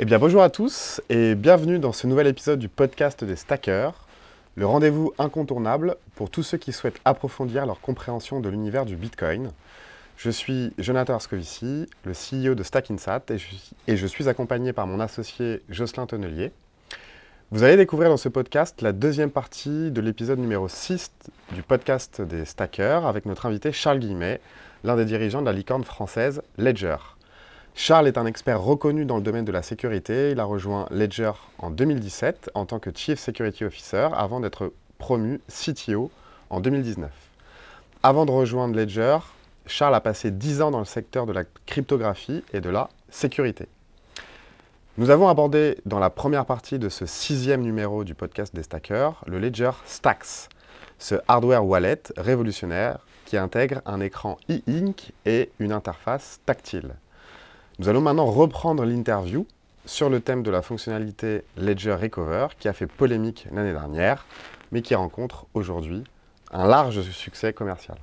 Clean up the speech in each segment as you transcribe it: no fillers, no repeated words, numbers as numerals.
Eh bien bonjour à tous et bienvenue dans ce nouvel épisode du podcast des Stackers, le rendez-vous incontournable pour tous ceux qui souhaitent approfondir leur compréhension de l'univers du Bitcoin. Je suis Jonathan Arscovici, le CEO de Stackinsat et je suis accompagné par mon associé Jocelyn Tonnelier. Vous allez découvrir dans ce podcast la deuxième partie de l'épisode numéro 6 du podcast des Stackers avec notre invité Charles Guillemet, l'un des dirigeants de la licorne française Ledger. Charles est un expert reconnu dans le domaine de la sécurité. Il a rejoint Ledger en 2017 en tant que Chief Security Officer avant d'être promu CTO en 2019. Avant de rejoindre Ledger, Charles a passé 10 ans dans le secteur de la cryptographie et de la sécurité. Nous avons abordé dans la première partie de ce 6e numéro du podcast des Stackers le Ledger Stacks, ce hardware wallet révolutionnaire qui intègre un écran e-ink et une interface tactile. Nous allons maintenant reprendre l'interview sur le thème de la fonctionnalité Ledger Recover qui a fait polémique l'année dernière, mais qui rencontre aujourd'hui un large succès commercial.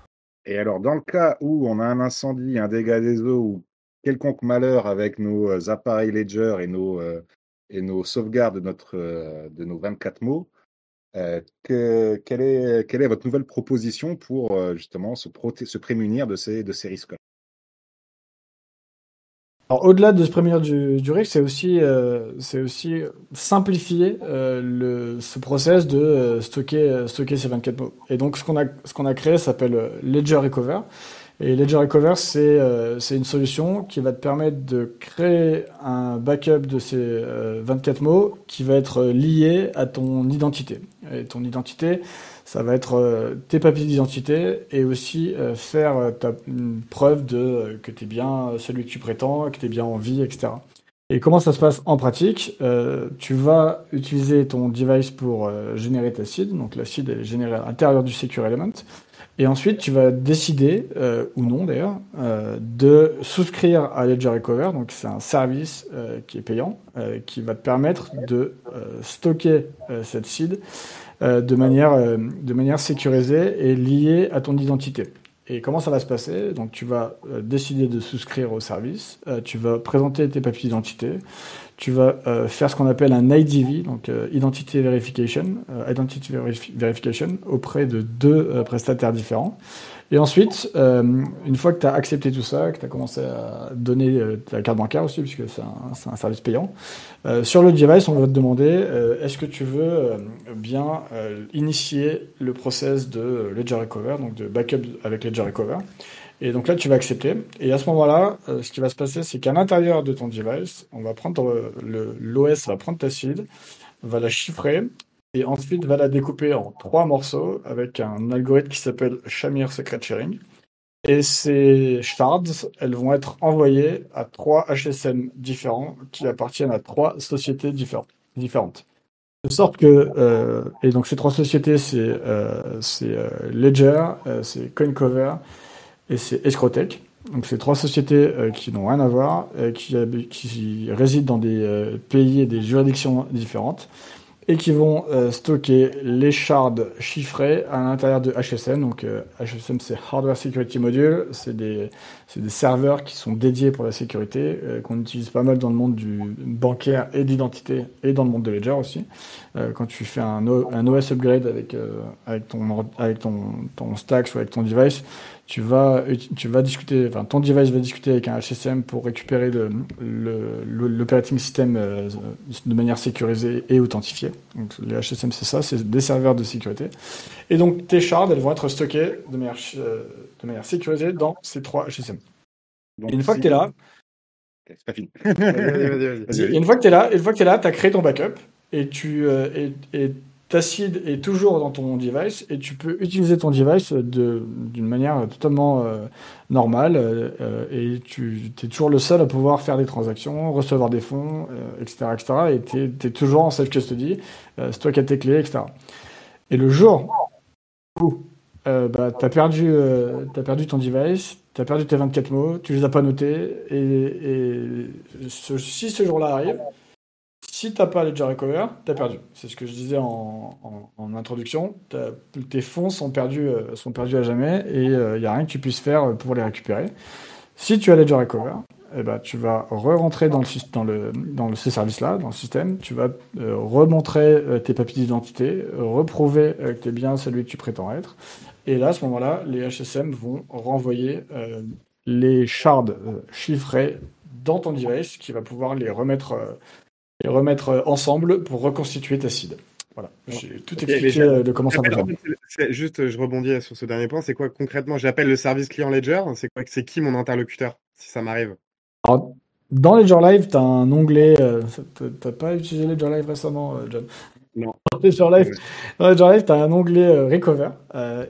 Et alors, dans le cas où on a un incendie, un dégât des eaux ou quelconque malheur avec nos appareils Ledger et nos sauvegardes de nos 24 mots, quelle est votre nouvelle proposition pour justement se prémunir de ces risques-là? Alors, au-delà de se prémunir du risque, c'est aussi simplifier ce process de stocker ces 24 mots. Et donc, ce qu'on a créé s'appelle Ledger Recover. Et Ledger Recover, c'est une solution qui va te permettre de créer un backup de ces 24 mots qui va être lié à ton identité. Et ton identité, ça va être tes papiers d'identité et aussi faire une preuve que tu es bien celui que tu prétends, que tu es bien en vie, etc. Et comment ça se passe en pratique? Tu vas utiliser ton device pour générer ta seed. Donc la seed est générée à l'intérieur du Secure Element. Et ensuite, tu vas décider, ou non d'ailleurs, de souscrire à Ledger Recover. Donc c'est un service qui est payant, qui va te permettre de stocker cette seed de manière sécurisée et liée à ton identité. Et comment ça va se passer? Donc tu vas décider de souscrire au service, tu vas présenter tes papiers d'identité, tu vas faire ce qu'on appelle un IDV, donc Identity Verification, auprès de deux prestataires différents. Et ensuite, une fois que tu as accepté tout ça, que tu as commencé à donner ta carte bancaire aussi, puisque c'est un service payant, sur le device, on va te demander est-ce que tu veux bien initier le process de Ledger Recover, donc de backup avec Ledger Recover. Et donc là, tu vas accepter. Et à ce moment-là, ce qui va se passer, c'est qu'à l'intérieur de ton device, on va prendre l'OS va prendre ta seed, va la chiffrer, et ensuite va la découper en 3 morceaux avec un algorithme qui s'appelle Shamir Secret Sharing. Et ces shards, elles vont être envoyées à 3 HSM différents qui appartiennent à 3 sociétés différentes. De sorte que, et donc ces 3 sociétés, c'est Ledger, c'est CoinCover et c'est Escrotech. Donc c'est 3 sociétés qui n'ont rien à voir, qui résident dans des pays et des juridictions différentes et qui vont stocker les shards chiffrés à l'intérieur de HSM. Donc HSM, c'est Hardware Security Module, c'est des serveurs qui sont dédiés pour la sécurité, qu'on utilise pas mal dans le monde du bancaire et d'identité, et dans le monde de Ledger aussi. Quand tu fais un OS upgrade avec ton Stacks ou avec ton device, tu vas discuter, enfin ton device va discuter avec un HSM pour récupérer l'operating system de manière sécurisée et authentifiée. Donc les HSM, c'est ça, c'est des serveurs de sécurité. Et donc tes shards, elles vont être stockées de manière sécurisée dans ces 3 HSM. Donc, Et une fois que tu es là, c'est pas fini. et une fois que tu es là, tu as créé ton backup et ta seed est toujours dans ton device et tu peux utiliser ton device d'une manière totalement normale et tu es toujours le seul à pouvoir faire des transactions, recevoir des fonds, etc., etc. Et tu es toujours en self-custody, c'est toi qui as tes clés, etc. Et le jour où tu as perdu ton device, tu as perdu tes 24 mots, tu les as pas notés, si ce jour-là arrive, si t'as pas Ledger Recover, t'as perdu. C'est ce que je disais en introduction. Tes fonds sont perdus à jamais et il n'y a rien que tu puisses faire pour les récupérer. Si tu as Ledger Recover, eh ben, tu vas re-rentrer dans ce service-là, dans le système. Tu vas remontrer tes papiers d'identité, reprouver que tu es bien celui que tu prétends être. Et là, à ce moment-là, les HSM vont renvoyer les shards chiffrés dans ton device qui va pouvoir les remettre ensemble pour reconstituer ta seed. Voilà, j'ai tout expliqué de comment ça fonctionne. C'est juste, je rebondis sur ce dernier point. C'est quoi concrètement? J'appelle le service client Ledger. C'est qui mon interlocuteur si ça m'arrive? Alors, dans Ledger Live, tu as un onglet. T'as pas utilisé Ledger Live récemment, John? Non. Dans Ledger Live, tu as un onglet Recover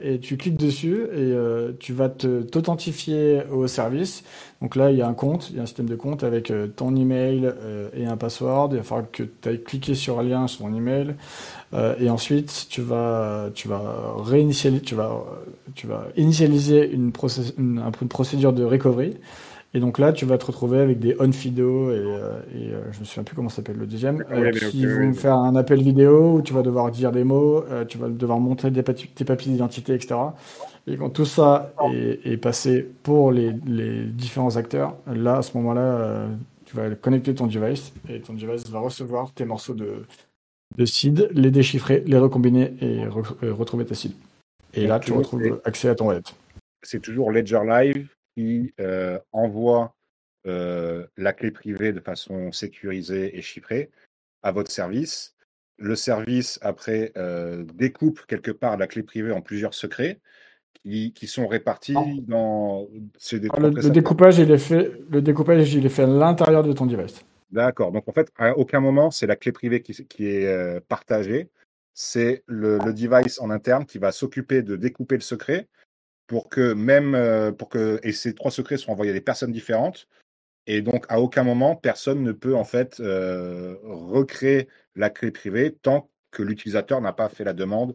et tu cliques dessus et tu vas t'authentifier au service. Donc là, il y a un système de compte avec ton email et un password. Il va falloir que tu ailles cliquer sur un lien sur ton email et ensuite tu vas initialiser une procédure de recovery. Et donc là, tu vas te retrouver avec des on-fido et je me souviens plus comment s'appelle le deuxième, qui vont faire un appel vidéo où tu vas devoir dire des mots, tu vas devoir montrer tes papiers d'identité, etc. Et quand tout ça est passé pour les différents acteurs, là, à ce moment-là, tu vas connecter ton device et ton device va recevoir tes morceaux de seed, les déchiffrer, les recombiner et retrouver ta seed. Et là, tu retrouves accès à ton wallet. C'est toujours Ledger Live qui envoie la clé privée de façon sécurisée et chiffrée à votre service. Le service, après, découpe quelque part la clé privée en plusieurs secrets qui sont répartis dans... Le découpage, il est fait à l'intérieur de ton device. D'accord. Donc, en fait, à aucun moment, c'est la clé privée qui est partagée. C'est le device en interne qui va s'occuper de découper le secret pour que et ces 3 secrets sont envoyés à des personnes différentes. Et donc, à aucun moment, personne ne peut en fait recréer la clé privée tant que l'utilisateur n'a pas fait la demande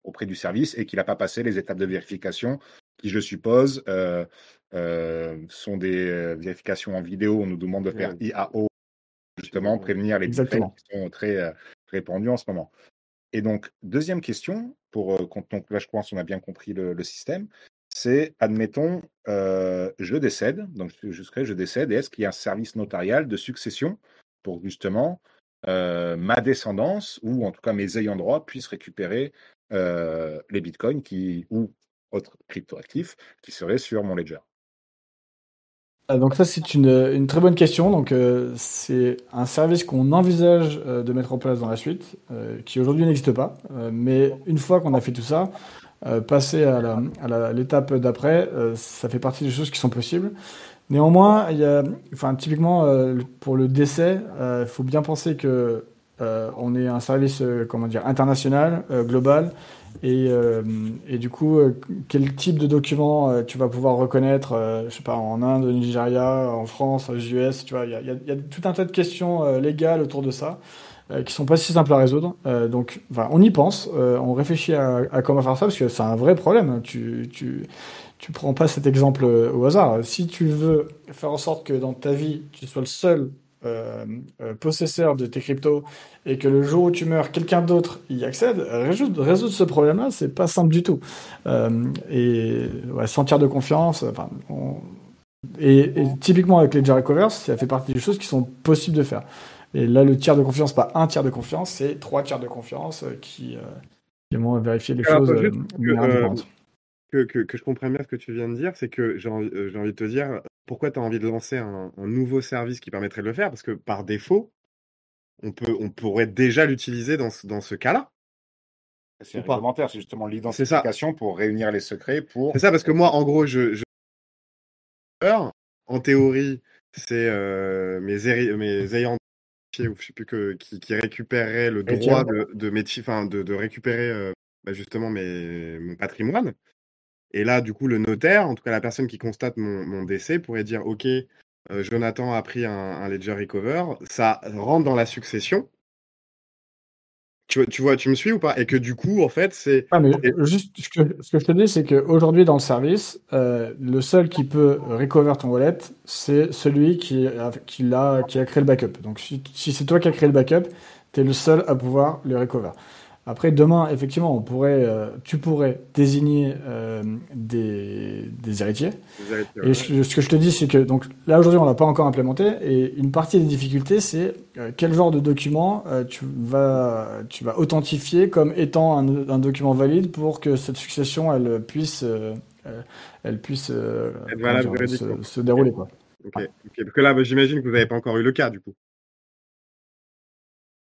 auprès du service et qu'il n'a pas passé les étapes de vérification qui, je suppose, sont des vérifications en vidéo. On nous demande de faire IAO, justement, prévenir les deepfakes qui sont très répandus en ce moment. Et donc, deuxième question, donc là, je pense qu'on a bien compris le système, c'est, admettons, je décède, donc je décède, et est-ce qu'il y a un service notarial de succession pour justement ma descendance, ou en tout cas mes ayants droit, puissent récupérer les bitcoins ou autres cryptoactifs qui seraient sur mon ledger? Donc ça, c'est une très bonne question. Donc c'est un service qu'on envisage de mettre en place dans la suite, qui aujourd'hui n'existe pas. Mais une fois qu'on a fait tout ça, passer à l'étape d'après, ça fait partie des choses qui sont possibles. Néanmoins, typiquement pour le décès, il faut bien penser que on est un service international, global. Et du coup, quel type de documents tu vas pouvoir reconnaître, je sais pas, en Inde, au Nigeria, en France, aux US, tu vois, il y a tout un tas de questions légales autour de ça qui sont pas si simples à résoudre. Donc, on y pense, on réfléchit à comment faire ça parce que c'est un vrai problème. Tu prends pas cet exemple au hasard. Si tu veux faire en sorte que dans ta vie, tu sois le seul possesseur de tes cryptos et que le jour où tu meurs, quelqu'un d'autre y accède, résoudre ce problème-là, c'est pas simple du tout. Sans tiers de confiance, et typiquement avec les Ledger Recover, ça fait partie des choses qui sont possibles de faire. Et là, le tiers de confiance, pas un tiers de confiance, c'est 3 tiers de confiance qui vont vérifier les choses de manière indépendante. Que je comprenne bien ce que tu viens de dire, c'est que j'ai envie de te dire pourquoi tu as envie de lancer un nouveau service qui permettrait de le faire, parce que par défaut, on pourrait déjà l'utiliser dans ce cas-là. C'est réglementaire, c'est justement l'identification pour réunir les secrets. C'est ça, parce que moi, en gros, en théorie, c'est mes ayants ou je sais plus qui récupéreraient le droit de récupérer justement mon patrimoine. Et là, du coup, le notaire, en tout cas la personne qui constate mon décès, pourrait dire ok, Jonathan a pris un Ledger Recover, ça rentre dans la succession. Tu vois, tu me suis ou pas? Et que du coup, en fait, c'est... Juste, ce que je te dis, c'est qu'aujourd'hui, dans le service, le seul qui peut recover ton wallet, c'est celui qui a créé le backup. Donc, si c'est toi qui as créé le backup, tu es le seul à pouvoir le recover. Après, demain, effectivement, tu pourrais désigner des héritiers. Et ce que je te dis, c'est que donc là aujourd'hui, on l'a pas encore implémenté. Et une partie des difficultés, c'est quel genre de document tu vas authentifier comme étant un document valide pour que cette succession elle puisse Être comment valable dire, juridiquement. se dérouler, quoi. Ok. Ouais. Parce que là, j'imagine que vous n'avez pas encore eu le cas, du coup.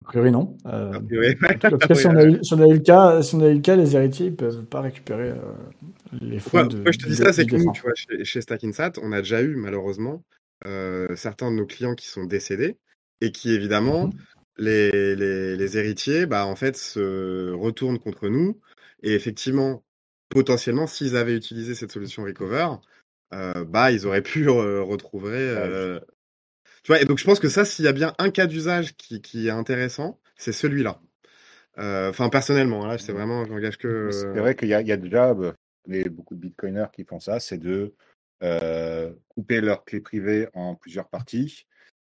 A priori, non. A priori, En tout cas, si on a eu le cas, les héritiers ne peuvent pas récupérer les fonds pourquoi je te dis ça, c'est du que nous, défunt. tu vois, chez Stackinsat, on a déjà eu, malheureusement, certains de nos clients qui sont décédés et qui, évidemment, Mhm. les héritiers, bah, en fait, se retournent contre nous. Et effectivement, potentiellement, s'ils avaient utilisé cette solution Recover, bah, ils auraient pu retrouver. Tu vois, et donc, je pense que ça, s'il y a bien un cas d'usage qui est intéressant, c'est celui-là. Enfin, personnellement, là, c'est vraiment, je n'engage C'est que. vrai qu'il y a déjà beaucoup de bitcoiners qui font ça, c'est de couper leurs clés privées en plusieurs parties,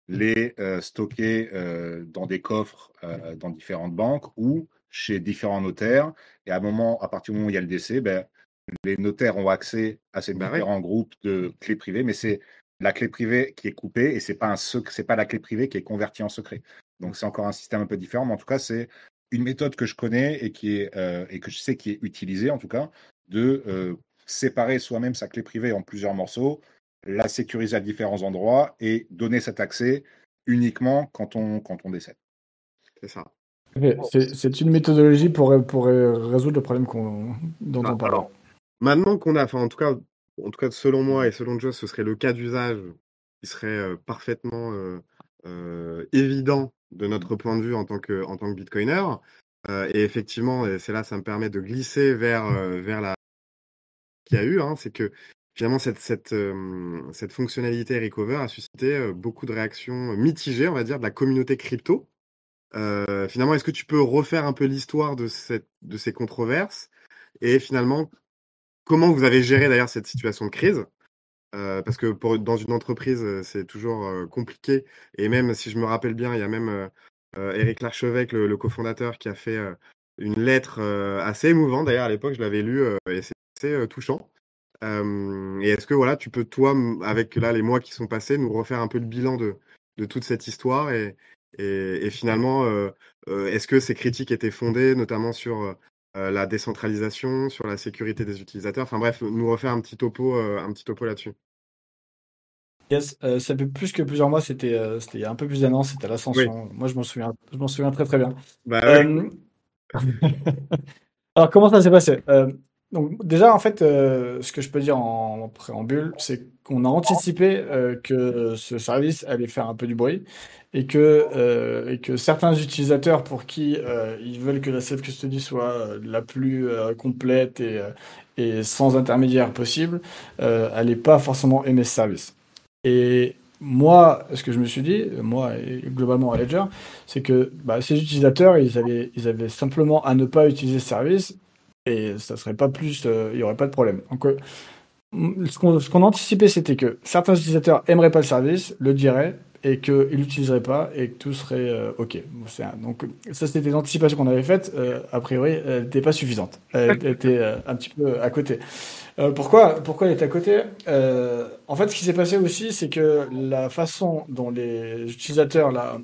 les stocker dans des coffres dans différentes banques ou chez différents notaires. Et à partir du moment où il y a le décès, ben, les notaires ont accès à ces Bah ouais, différents groupes de clés privées, mais c'est la clé privée qui est coupée et c'est pas la clé privée qui est convertie en secret. Donc c'est encore un système un peu différent, mais en tout cas c'est une méthode que je connais et que je sais qui est utilisée en tout cas de séparer soi-même sa clé privée en plusieurs morceaux, la sécuriser à différents endroits et donner cet accès uniquement quand on décède. c'est ça. Ok, c'est une méthodologie pour résoudre le problème dont Ah, on parle. Ouais. alors, maintenant qu'on a, enfin, en tout cas, selon moi et selon Joss, ce serait le cas d'usage qui serait parfaitement évident de notre point de vue en tant que Bitcoiner. Et effectivement, et c'est là, ça me permet de glisser vers la qu'il y a eu, hein, c'est que finalement, cette fonctionnalité Recover a suscité beaucoup de réactions mitigées, on va dire, de la communauté crypto. Finalement, est-ce que tu peux refaire un peu l'histoire de ces controverses et finalement, comment vous avez géré d'ailleurs cette situation de crise? Parce que dans une entreprise, c'est toujours compliqué. Et même si je me rappelle bien, il y a même Éric Larchevêque, le cofondateur, qui a fait une lettre assez émouvante. D'ailleurs, à l'époque, je l'avais lu et c'est assez touchant. Et est-ce que voilà, tu peux, toi, avec là, les mois qui sont passés, nous refaire un peu le bilan de toute cette histoire et finalement, est-ce que ces critiques étaient fondées, notamment sur la décentralisation, sur la sécurité des utilisateurs? Enfin bref, nous refaire un petit topo là-dessus. Yes, ça fait plus que plusieurs mois, c'était il y a un peu plus d'un an, c'était à Oui, l'Ascension. Moi, je m'en souviens très très bien. bah oui, Euh, Alors, comment ça s'est passé? Donc, déjà, en fait, ce que je peux dire en préambule, c'est qu'on a anticipé que ce service allait faire un peu du bruit et que certains utilisateurs pour qui ils veulent que la self-custody soit la plus complète et sans intermédiaire possible, allaient pas forcément aimer ce service. Et moi, ce que je me suis dit, moi et globalement à Ledger, c'est que bah, ces utilisateurs, ils avaient simplement à ne pas utiliser ce service et ça serait pas plus, il y aurait pas de problème. Donc, ce qu'on anticipait, c'était que certains utilisateurs aimeraient pas le service, le diraient et qu'ils l'utiliseraient pas et que tout serait OK. Bon, donc, ça, c'était l'anticipation qu'on avait faite. A priori, elle n'était pas suffisante. Elle était un petit peu à côté. Pourquoi elle est à côté? En fait, ce qui s'est passé aussi, c'est que la façon dont les utilisateurs là,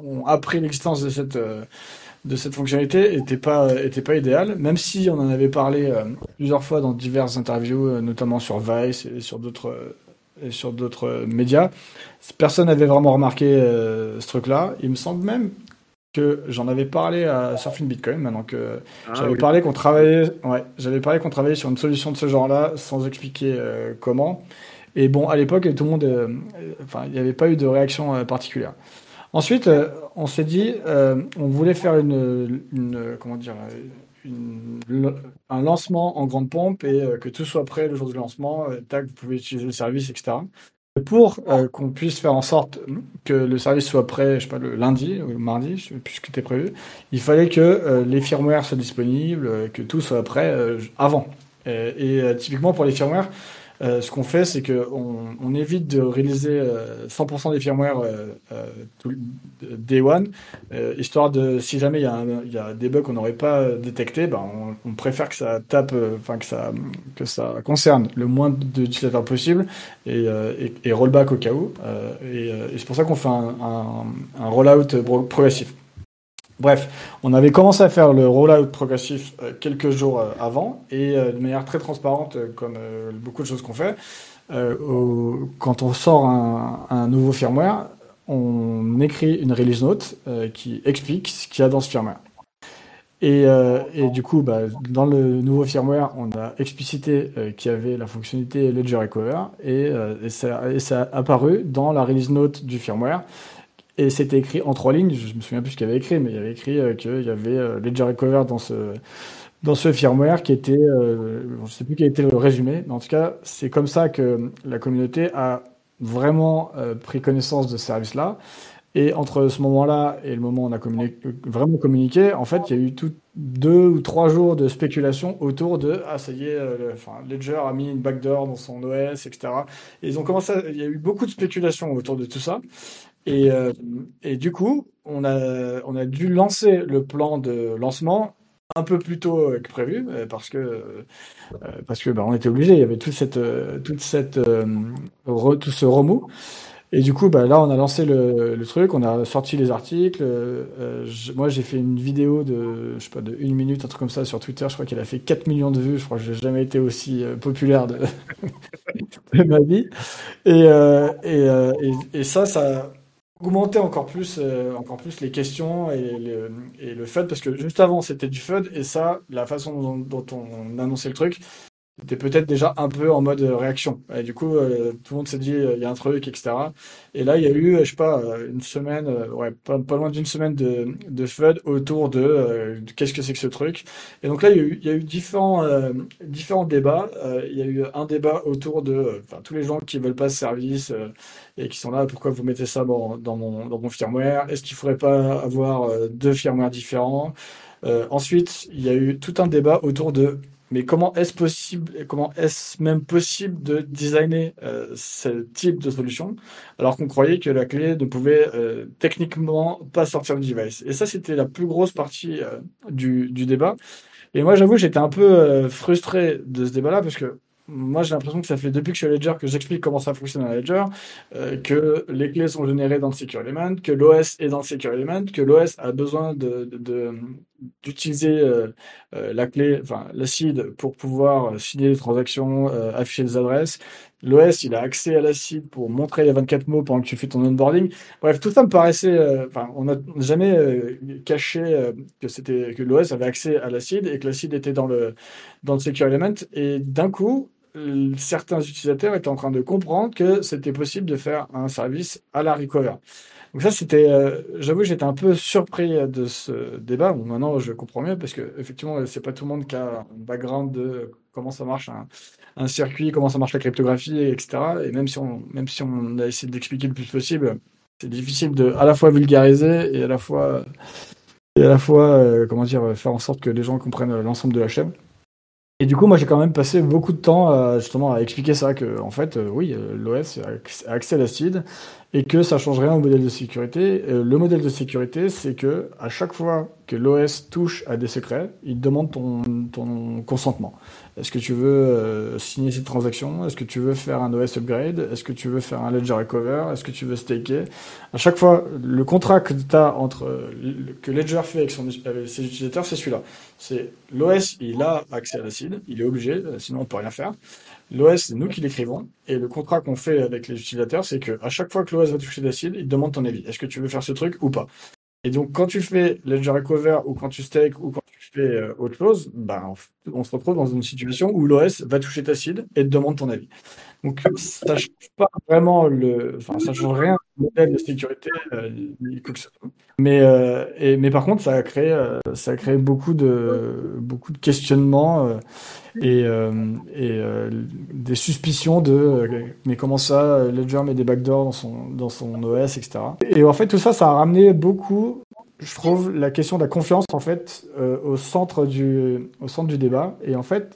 ont appris l'existence de cette fonctionnalité était pas idéale, même si on en avait parlé plusieurs fois dans diverses interviews, notamment sur Vice et sur d'autres médias. Personne n'avait vraiment remarqué ce truc-là. Il me semble même que j'en avais parlé à Surfing Bitcoin, maintenant que ah j'avais oui, parlé qu'on travaillait, ouais, j'avais parlé qu'on travaillait sur une solution de ce genre-là, sans expliquer comment. Et bon, à l'époque, tout le monde, enfin, il n'y avait pas eu de réaction particulière. Ensuite, on s'est dit, on voulait faire comment dire, un lancement en grande pompe et que tout soit prêt le jour du lancement, tac, vous pouvez utiliser le service, etc. Pour qu'on puisse faire en sorte que le service soit prêt, je sais pas, le lundi ou le mardi, je sais plus ce qui était prévu, il fallait que les firmwares soient disponibles, que tout soit prêt avant. Typiquement pour les firmwares, Ce qu'on fait, c'est qu'on évite de réaliser 100% des firmware day one, histoire de, si jamais il y a des bugs qu'on n'aurait pas détectés, ben on préfère que ça tape, enfin que ça concerne le moins d'utilisateurs possible et rollback au cas où. Et c'est pour ça qu'on fait un rollout progressif. Bref, on avait commencé à faire le rollout progressif quelques jours avant et de manière très transparente, comme beaucoup de choses qu'on fait. Quand on sort un nouveau firmware, on écrit une release note qui explique ce qu'il y a dans ce firmware. Et du coup, bah, dans le nouveau firmware, on a explicité qu'il y avait la fonctionnalité Ledger Recover et ça a apparu dans la release note du firmware. Et c'était écrit en 3 lignes, je me souviens plus ce qu'il y avait écrit, mais il y avait écrit qu'il y avait Ledger Recover dans ce firmware qui était, je ne sais plus quel était le résumé, mais en tout cas, c'est comme ça que la communauté a vraiment pris connaissance de ce service-là. Et entre ce moment-là et le moment où on a vraiment communiqué, en fait, il y a eu tout 2 ou 3 jours de spéculation autour de ah ça y est, Ledger a mis une backdoor dans son OS, etc. Et ils ont commencé, il y a eu beaucoup de spéculation autour de tout ça. Et, euh, et du coup, on a dû lancer le plan de lancement un peu plus tôt que prévu parce que bah, on était obligé. Il y avait tout ce remous. Et du coup, bah, là, on a lancé le truc, on a sorti les articles. Moi, j'ai fait une vidéo je sais pas, de 1 minute, un truc comme ça sur Twitter. Je crois qu'elle a fait 4 millions de vues. Je crois que j'ai jamais été aussi populaire de ma vie. Et ça a augmenté encore plus les questions et le FUD, parce que juste avant, c'était du FUD, et ça, la façon dont on annonçait le truc, c'était peut-être déjà un peu en mode réaction. Et du coup, tout le monde s'est dit, il y a un truc, etc. Et là, il y a eu, je sais pas, une semaine, ouais, pas loin d'une semaine de FUD autour de qu'est-ce que c'est que ce truc. Et donc là, il y a eu différents débats. Il y a eu un débat autour de enfin, tous les gens qui veulent pas ce service et qui sont là, pourquoi vous mettez ça dans mon firmware? Est-ce qu'il faudrait pas avoir 2 firmware différents? Ensuite, il y a eu tout un débat autour de mais comment est-ce possible, comment est-ce même possible de designer ce type de solution alors qu'on croyait que la clé ne pouvait techniquement pas sortir du device. Et ça, c'était la plus grosse partie du débat. Et moi, j'avoue, j'étais un peu frustré de ce débat-là parce que moi, j'ai l'impression que ça fait depuis que je suis à Ledger que j'explique comment ça fonctionne à Ledger, que les clés sont générées dans le Secure Element, que l'OS est dans le Secure Element, que l'OS a besoin d'utiliser la clé, enfin la seed pour pouvoir signer des transactions, afficher des adresses. L'OS, il a accès à la seed pour montrer les 24 mots pendant que tu fais ton onboarding. Bref, tout ça me paraissait. Enfin, on n'a jamais caché que l'OS avait accès à la seed et que la seed était dans le Secure Element. Et d'un coup, certains utilisateurs étaient en train de comprendre que c'était possible de faire un service à la recover. Donc ça, c'était, j'avoue, j'étais un peu surpris de ce débat. Bon, maintenant, je comprends mieux parce que effectivement, c'est pas tout le monde qui a un background de comment ça marche un circuit, comment ça marche la cryptographie, etc. Et même si on a essayé d'expliquer le plus possible, c'est difficile de à la fois vulgariser et à la fois, comment dire, faire en sorte que les gens comprennent l'ensemble de la chaîne. Et du coup, moi, j'ai quand même passé beaucoup de temps justement à expliquer ça, que en fait, oui, l'OS a accès à la seed et que ça change rien au modèle de sécurité. Le modèle de sécurité, c'est que à chaque fois que l'OS touche à des secrets, il demande ton consentement. Est-ce que tu veux signer cette transaction? Est-ce que tu veux faire un OS upgrade? Est-ce que tu veux faire un ledger recover? Est-ce que tu veux staker? À chaque fois, le contrat que que Ledger fait avec ses utilisateurs, c'est celui-là. C'est l'OS, il a accès à la seed, il est obligé, sinon on peut rien faire. L'OS, c'est nous qui l'écrivons, et le contrat qu'on fait avec les utilisateurs, c'est que à chaque fois que l'OS va toucher la seed, il demande ton avis. Est-ce que tu veux faire ce truc ou pas? Et donc, quand tu fais Ledger Recover ou quand tu stake ou quand tu fais autre chose, ben, on se retrouve dans une situation où l'OS va toucher ta seed et te demande ton avis. Donc, ça change pas vraiment enfin, ça change rien au modèle de sécurité, ni quoi que ce soit. Mais par contre, ça a créé beaucoup de questionnements et des suspicions mais comment ça, Ledger met des backdoors dans son OS, etc. Et en fait, tout ça, ça a ramené beaucoup, je trouve, la question de la confiance en fait au centre du débat. Et en fait,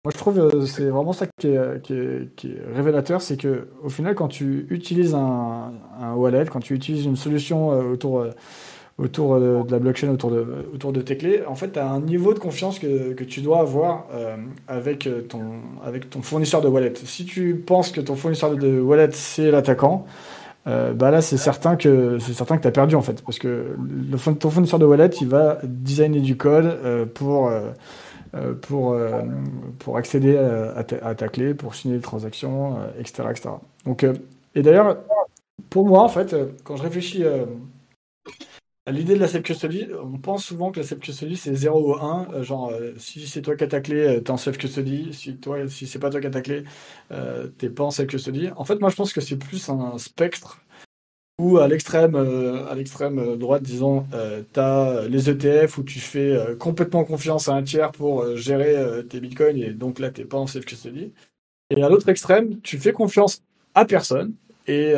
Moi, je trouve c'est vraiment ça qui est révélateur, c'est que au final, quand tu utilises un wallet, quand tu utilises une solution autour de la blockchain, autour de tes clés, en fait, tu as un niveau de confiance que tu dois avoir avec ton fournisseur de wallet. Si tu penses que ton fournisseur de wallet, c'est l'attaquant, bah là, c'est certain que tu as perdu, en fait. Parce que ton fournisseur de wallet, il va designer du code euh, pour, euh, pour accéder à ta clé, pour signer des transactions, etc., etc. Donc, et d'ailleurs, pour moi, en fait, quand je réfléchis à l'idée de la self-custody, on pense souvent que la self-custody, c'est 0 ou 1. Genre, si c'est toi qui as ta clé, t'es en self-custody. Si c'est pas toi qui as ta clé, t'es pas en self-custody. En fait, moi, je pense que c'est plus un spectre où à l'extrême droite, disons, tu as les ETF où tu fais complètement confiance à un tiers pour gérer tes bitcoins et donc là, t'es pas en self-custody. Et à l'autre extrême, tu fais confiance à personne et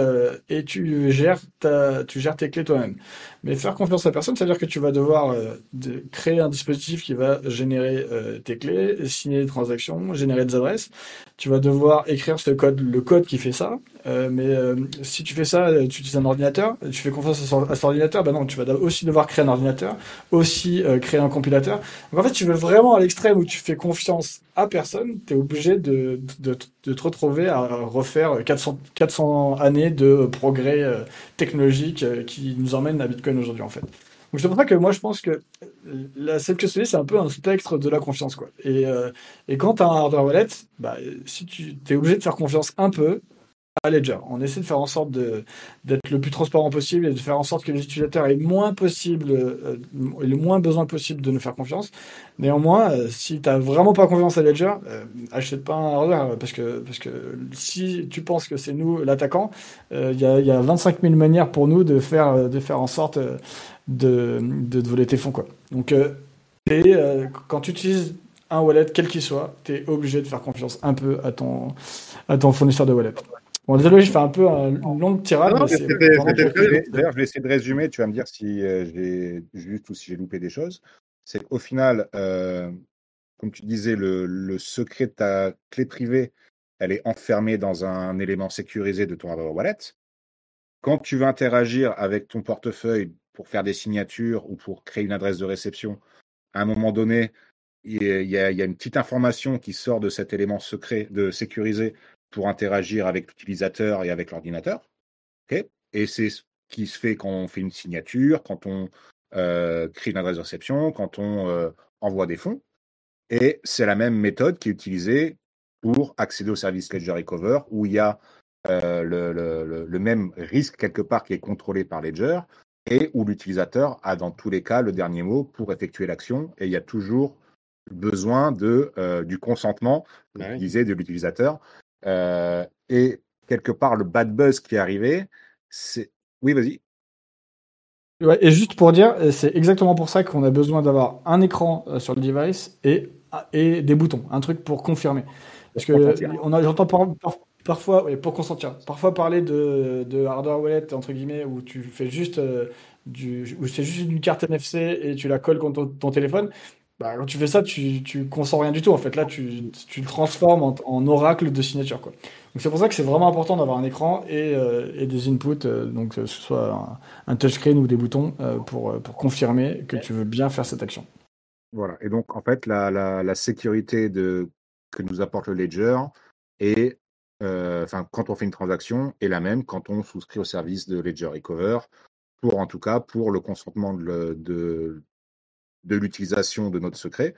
tu gères tes clés toi-même. Mais faire confiance à personne, c'est-à-dire que tu vas devoir créer un dispositif qui va générer tes clés, signer des transactions, générer des adresses. Tu vas devoir écrire le code qui fait ça. Mais si tu fais ça, tu utilises un ordinateur, tu fais confiance à cet ordinateur, ben non, tu vas aussi devoir créer un ordinateur, aussi créer un compilateur. Donc en fait, tu veux vraiment à l'extrême où tu fais confiance à personne, tu es obligé de te retrouver à refaire 400 années de progrès technologique qui nous emmène à Bitcoin aujourd'hui en fait. Donc c'est pour ça que moi je pense que la self-custody c'est un peu un spectre de la confiance quoi. Et quand tu as un hardware wallet, bah, si tu es obligé de faire confiance un peu à Ledger. On essaie de faire en sorte d'être le plus transparent possible et de faire en sorte que les utilisateurs aient le moins besoin possible de nous faire confiance. Néanmoins, si tu n'as vraiment pas confiance à Ledger, achète pas un hardware parce que si tu penses que c'est nous l'attaquant, il y a 25 000 manières pour nous de faire en sorte de te voler tes fonds, quoi. Donc, quand tu utilises un wallet, quel qu'il soit, tu es obligé de faire confiance un peu à ton fournisseur de wallet. Bon, désolé, je fais un peu une longue tirade, Non, mais mais c'est vraiment c'était pour très bien. que. D'ailleurs, je vais essayer de résumer. Tu vas me dire si j'ai juste ou si j'ai loupé des choses. C'est qu'au final, comme tu disais, le secret de ta clé privée, elle est enfermée dans un élément sécurisé de ton hardware wallet. Quand tu veux interagir avec ton portefeuille pour faire des signatures ou pour créer une adresse de réception, à un moment donné, il y a une petite information qui sort de cet élément secret de sécurisé pour interagir avec l'utilisateur et avec l'ordinateur. Ok. Et c'est ce qui se fait quand on fait une signature, quand on crée une adresse de réception, quand on envoie des fonds. Et c'est la même méthode qui est utilisée pour accéder au service Ledger Recover, où il y a le même risque quelque part qui est contrôlé par Ledger et où l'utilisateur a dans tous les cas le dernier mot pour effectuer l'action. Et il y a toujours besoin du consentement, comme tu disais, de l'utilisateur. Et quelque part, le bad buzz qui est arrivé, c'est... Oui, vas-y. Ouais, et juste pour dire, c'est exactement pour ça qu'on a besoin d'avoir un écran sur le device et des boutons, un truc pour confirmer. Parce Pour que consentir. j'entends parfois, ouais, pour consentir, parfois parler de hardware wallet, entre guillemets, où tu fais juste où c'est juste une carte NFC et tu la colles contre ton téléphone. Bah, quand tu fais ça, tu consens rien du tout. En fait, là, tu le transformes en oracle de signature, quoi. Donc c'est pour ça que c'est vraiment important d'avoir un écran et des inputs, donc que ce soit un touchscreen ou des boutons pour confirmer que tu veux bien faire cette action. Voilà. Et donc, en fait, la sécurité que nous apporte le Ledger est, quand on fait une transaction, est la même quand on souscrit au service de Ledger Recover, en tout cas, pour le consentement de l'utilisation de notre secret.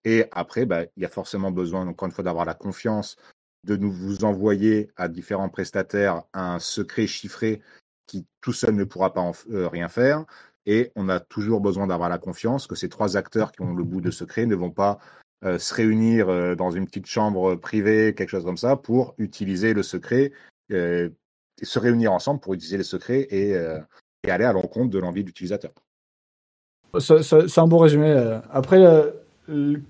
Et après, bah, il y a forcément besoin, encore une fois, d'avoir la confiance de nous vous envoyer à différents prestataires un secret chiffré qui tout seul ne pourra pas rien faire. Et on a toujours besoin d'avoir la confiance que ces trois acteurs qui ont le bout de secret ne vont pas se réunir dans une petite chambre privée, quelque chose comme ça, pour utiliser le secret, se réunir ensemble pour utiliser le secret et aller à l'encontre de l'envie de l'utilisateur. C'est un bon résumé. Après,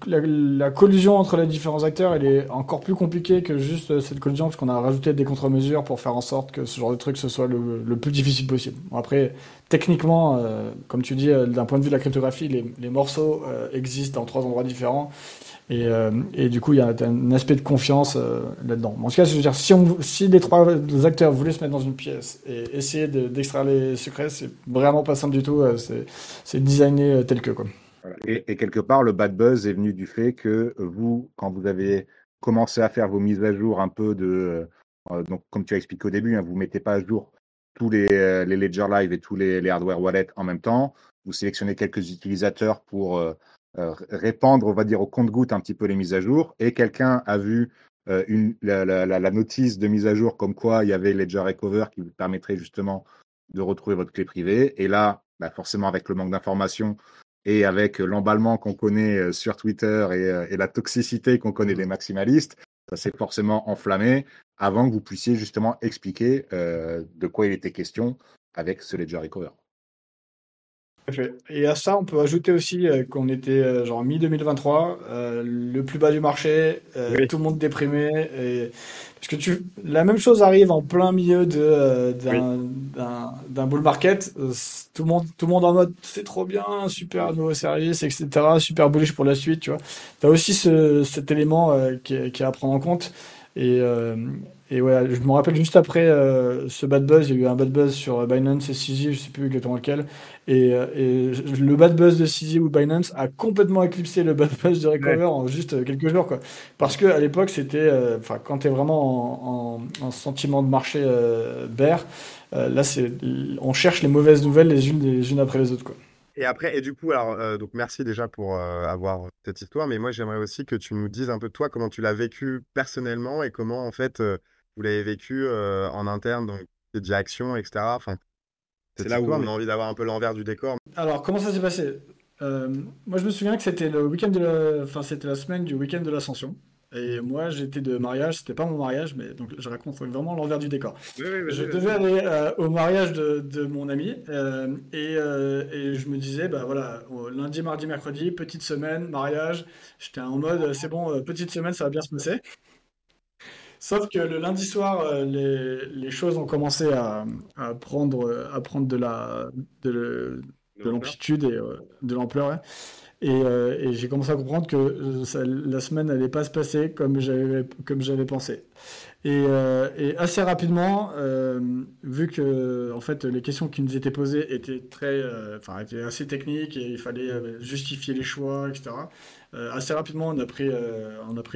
la collusion entre les différents acteurs, elle est encore plus compliquée que juste cette collusion, parce qu'on a rajouté des contre-mesures pour faire en sorte que ce genre de truc ce soit le plus difficile possible. Bon, après, techniquement, comme tu dis, d'un point de vue de la cryptographie, les morceaux existent dans 3 endroits différents. Et du coup, il y a un aspect de confiance là-dedans. En tout cas, je veux dire, si les 3 acteurs voulaient se mettre dans une pièce et essayer d'extraire les secrets, c'est vraiment pas simple du tout. C'est designé tel que, quoi. Voilà. Et quelque part, le bad buzz est venu du fait que vous, quand vous avez commencé à faire vos mises à jour un peu donc comme tu as expliqué au début, hein, vous ne mettez pas à jour tous les Ledger Live et tous les hardware wallets en même temps. Vous sélectionnez quelques utilisateurs pour répandre, on va dire, au compte-gouttes un petit peu les mises à jour. Et quelqu'un a vu la notice de mise à jour comme quoi il y avait Ledger Recover qui vous permettrait justement de retrouver votre clé privée. Et là, forcément, avec le manque d'informations, et avec l'emballement qu'on connaît sur Twitter et la toxicité qu'on connaît des maximalistes, ça s'est forcément enflammé avant que vous puissiez justement expliquer de quoi il était question avec ce Ledger Recover. Et à ça, on peut ajouter aussi qu'on était genre mi-2023, le plus bas du marché, Oui. tout le monde déprimé. Parce que la même chose arrive en plein milieu Oui. d'un bull market. Tout le monde en mode c'est trop bien, super nouveau service, etc. Super bullish pour la suite, tu vois. Tu as aussi cet élément qui est à prendre en compte. Et, euh, et ouais, je me rappelle juste après ce bad buzz, il y a eu un bad buzz sur Binance et CZ, je sais plus exactement lequel. Et le bad buzz de CZ ou Binance a complètement éclipsé le bad buzz de Recover en juste quelques jours, quoi. Parce que à l'époque, c'était, enfin, quand tu es vraiment en sentiment de marché bear, là, on cherche les mauvaises nouvelles les unes après les autres, quoi. Et après, et du coup, alors, donc merci déjà pour avoir cette histoire, mais moi j'aimerais aussi que tu nous dises un peu toi comment tu l'as vécu personnellement et comment en fait vous l'avez vécu en interne, donc tes directions, etc. Enfin, c'est là où on a envie d'avoir un peu l'envers du décor. Alors, comment ça s'est passé? Moi, je me souviens que c'était le week-end enfin, c'était la semaine du week-end de l'Ascension. Et moi, j'étais de mariage, c'était pas mon mariage, mais donc je raconte vraiment l'envers du décor. Oui, oui, Je vas-y, devais vas-y. aller au mariage de mon ami et je me disais, bah voilà, lundi, mardi, mercredi, petite semaine, mariage. J'étais en mode, c'est bon, petite semaine, ça va bien se passer. Sauf que le lundi soir, les choses ont commencé à prendre de, De de l'ampleur. l'amplitude et de l'ampleur, ouais. Et j'ai commencé à comprendre que la semaine n'allait pas se passer comme j'avais pensé. Et assez rapidement, vu que en fait les questions qui nous étaient posées étaient enfin étaient assez techniques et il fallait justifier les choix, etc. Assez rapidement, on a pris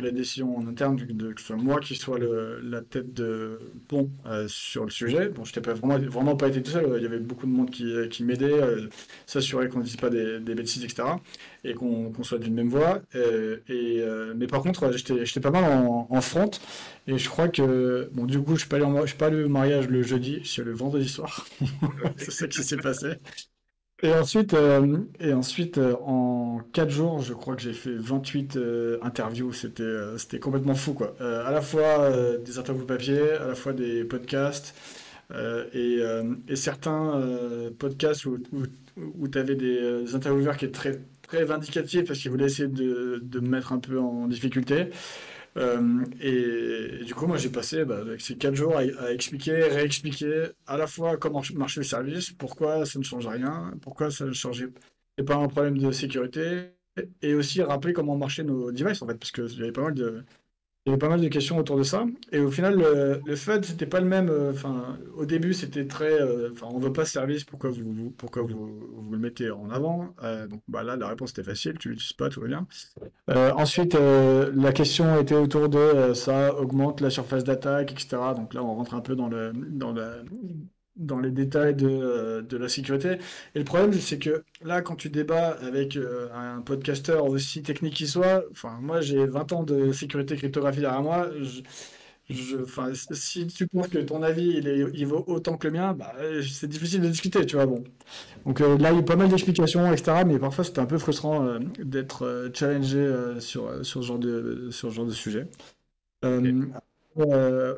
la décision en interne que ce soit moi qui soit la tête de pont sur le sujet. Bon, je n'étais pas vraiment pas été tout seul. Il y avait beaucoup de monde qui m'aidait, s'assurer qu'on ne dise pas des bêtises, etc. Et qu'on soit d'une même voix. Mais par contre, j'étais pas mal en front. Et je crois que, bon, du coup, je suis pas allé au mariage le jeudi, je suis allé le vendredi soir. C'est ça qui s'est passé. Et ensuite, en 4 jours, je crois que j'ai fait 28 interviews. C'était complètement fou, quoi. À la fois des interviews papier, à la fois des podcasts, et certains podcasts où tu avais des intervieweurs qui étaient très, très vindicatifs parce qu'ils voulaient essayer de me mettre un peu en difficulté. Et du coup, moi, j'ai passé avec ces 4 jours à expliquer, réexpliquer à la fois comment marchait le service, pourquoi ça ne change rien, pourquoi ça ne changeait pas un problème de sécurité, et aussi rappeler comment marchaient nos devices, en fait, parce qu'il y avait pas mal de questions autour de ça. Et au final, le FUD, c'était pas le même. Enfin, au début, c'était très. Enfin, on veut pas ce service, pourquoi vous le mettez en avant? Donc, bah, là, la réponse était facile, tu l'utilises pas, tout va bien. Ensuite, la question était autour de ça augmente la surface d'attaque, etc. Donc là, on rentre un peu dans les détails de la sécurité. Et le problème, c'est que là, quand tu débats avec un podcasteur aussi technique qu'il soit, enfin, moi, j'ai 20 ans de sécurité cryptographie derrière moi. Enfin, si tu penses que ton avis, il vaut autant que le mien, bah, c'est difficile de discuter, tu vois. Bon. Donc là, il y a eu pas mal d'explications, etc. Mais parfois, c'était un peu frustrant d'être challengé sur ce genre de sujet. Ok. Euh, euh,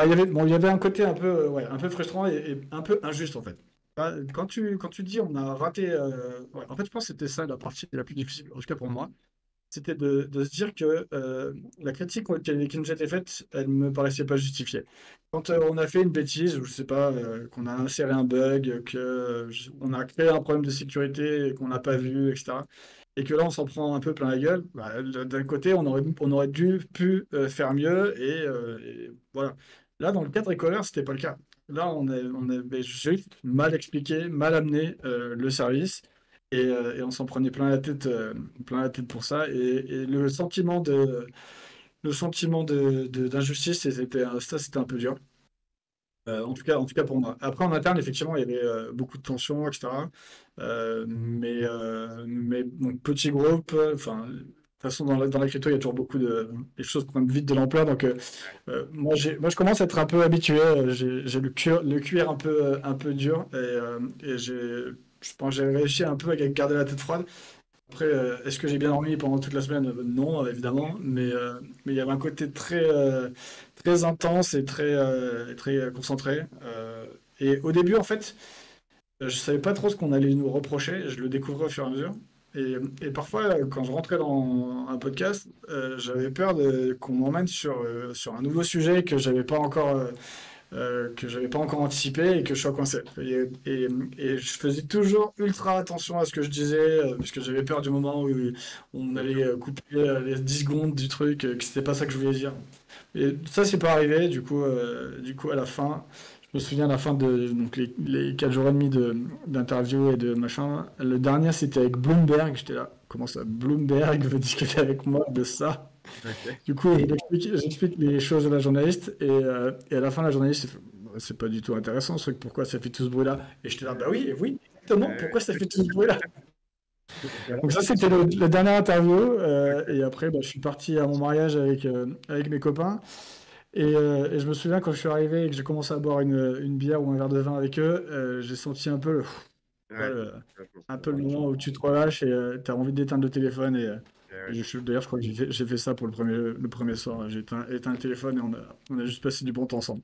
il y avait un côté un peu, ouais, un peu frustrant et un peu injuste, en fait. Quand tu dis on a raté, ouais, en fait, je pense que c'était ça la partie la plus difficile, en tout cas pour moi. C'était de se dire que la critique qui nous était faite, elle me paraissait pas justifiée. Quand on a fait une bêtise, ou je sais pas, qu'on a inséré un bug, on a créé un problème de sécurité qu'on n'a pas vu, etc. Et que là, on s'en prend un peu plein la gueule. Bah, d'un côté, on aurait pu faire mieux et voilà. Là, dans le cas de Recolor, c'était pas le cas. Là, on avait juste mal expliqué, mal amené le service et on s'en prenait plein la tête pour ça. Et d'injustice, ça, c'était un peu dur. En tout cas pour moi. Après, en interne, effectivement, il y avait beaucoup de tensions, etc. Mais donc, petit groupe, enfin, de toute façon, dans la crypto, il y a toujours les choses prennent vite de l'ampleur. Donc, moi, je commence à être un peu habitué. J'ai le cuir un peu dur et je pense que j'ai réussi un peu à garder la tête froide. Après, est-ce que j'ai bien dormi pendant toute la semaine? Non, évidemment, mais il y avait un côté très intense et très concentré. Et au début, en fait, je savais pas trop ce qu'on allait nous reprocher. Je le découvrais au fur et à mesure. Et parfois, quand je rentrais dans un podcast, j'avais peur qu'on m'emmène sur un nouveau sujet que j'avais pas encore anticipé et que je sois coincé. Et je faisais toujours ultra attention à ce que je disais, parce que j'avais peur du moment où on Bien allait sûr. couper les 10 secondes du truc, que c'était pas ça que je voulais dire. Et ça, c'est pas arrivé, du coup, à la fin, je me souviens à la fin de donc les 4 jours et demi d'interview et de machin. Le dernier, c'était avec Bloomberg. J'étais là, comment ça, Bloomberg veut discuter avec moi de ça? Ok. Du coup, j'explique les choses à la journaliste et à la fin, la journaliste, elle fait, bah, c'est pas du tout intéressant ce truc, pourquoi ça fait tout ce bruit-là? Et j'étais là, bah oui, oui, exactement, pourquoi ça fait tout ce bruit-là? Donc ça, c'était la dernière interview et après, bah, je suis parti à mon mariage avec mes copains et je me souviens quand je suis arrivé et que j'ai commencé à boire une bière ou un verre de vin avec eux, j'ai senti Ouais. un peu le moment où tu te relâches et tu as envie d'éteindre le téléphone Ouais. d'ailleurs, je crois que j'ai fait ça pour le premier soir. J'ai éteint le téléphone et on a juste passé du bon temps ensemble.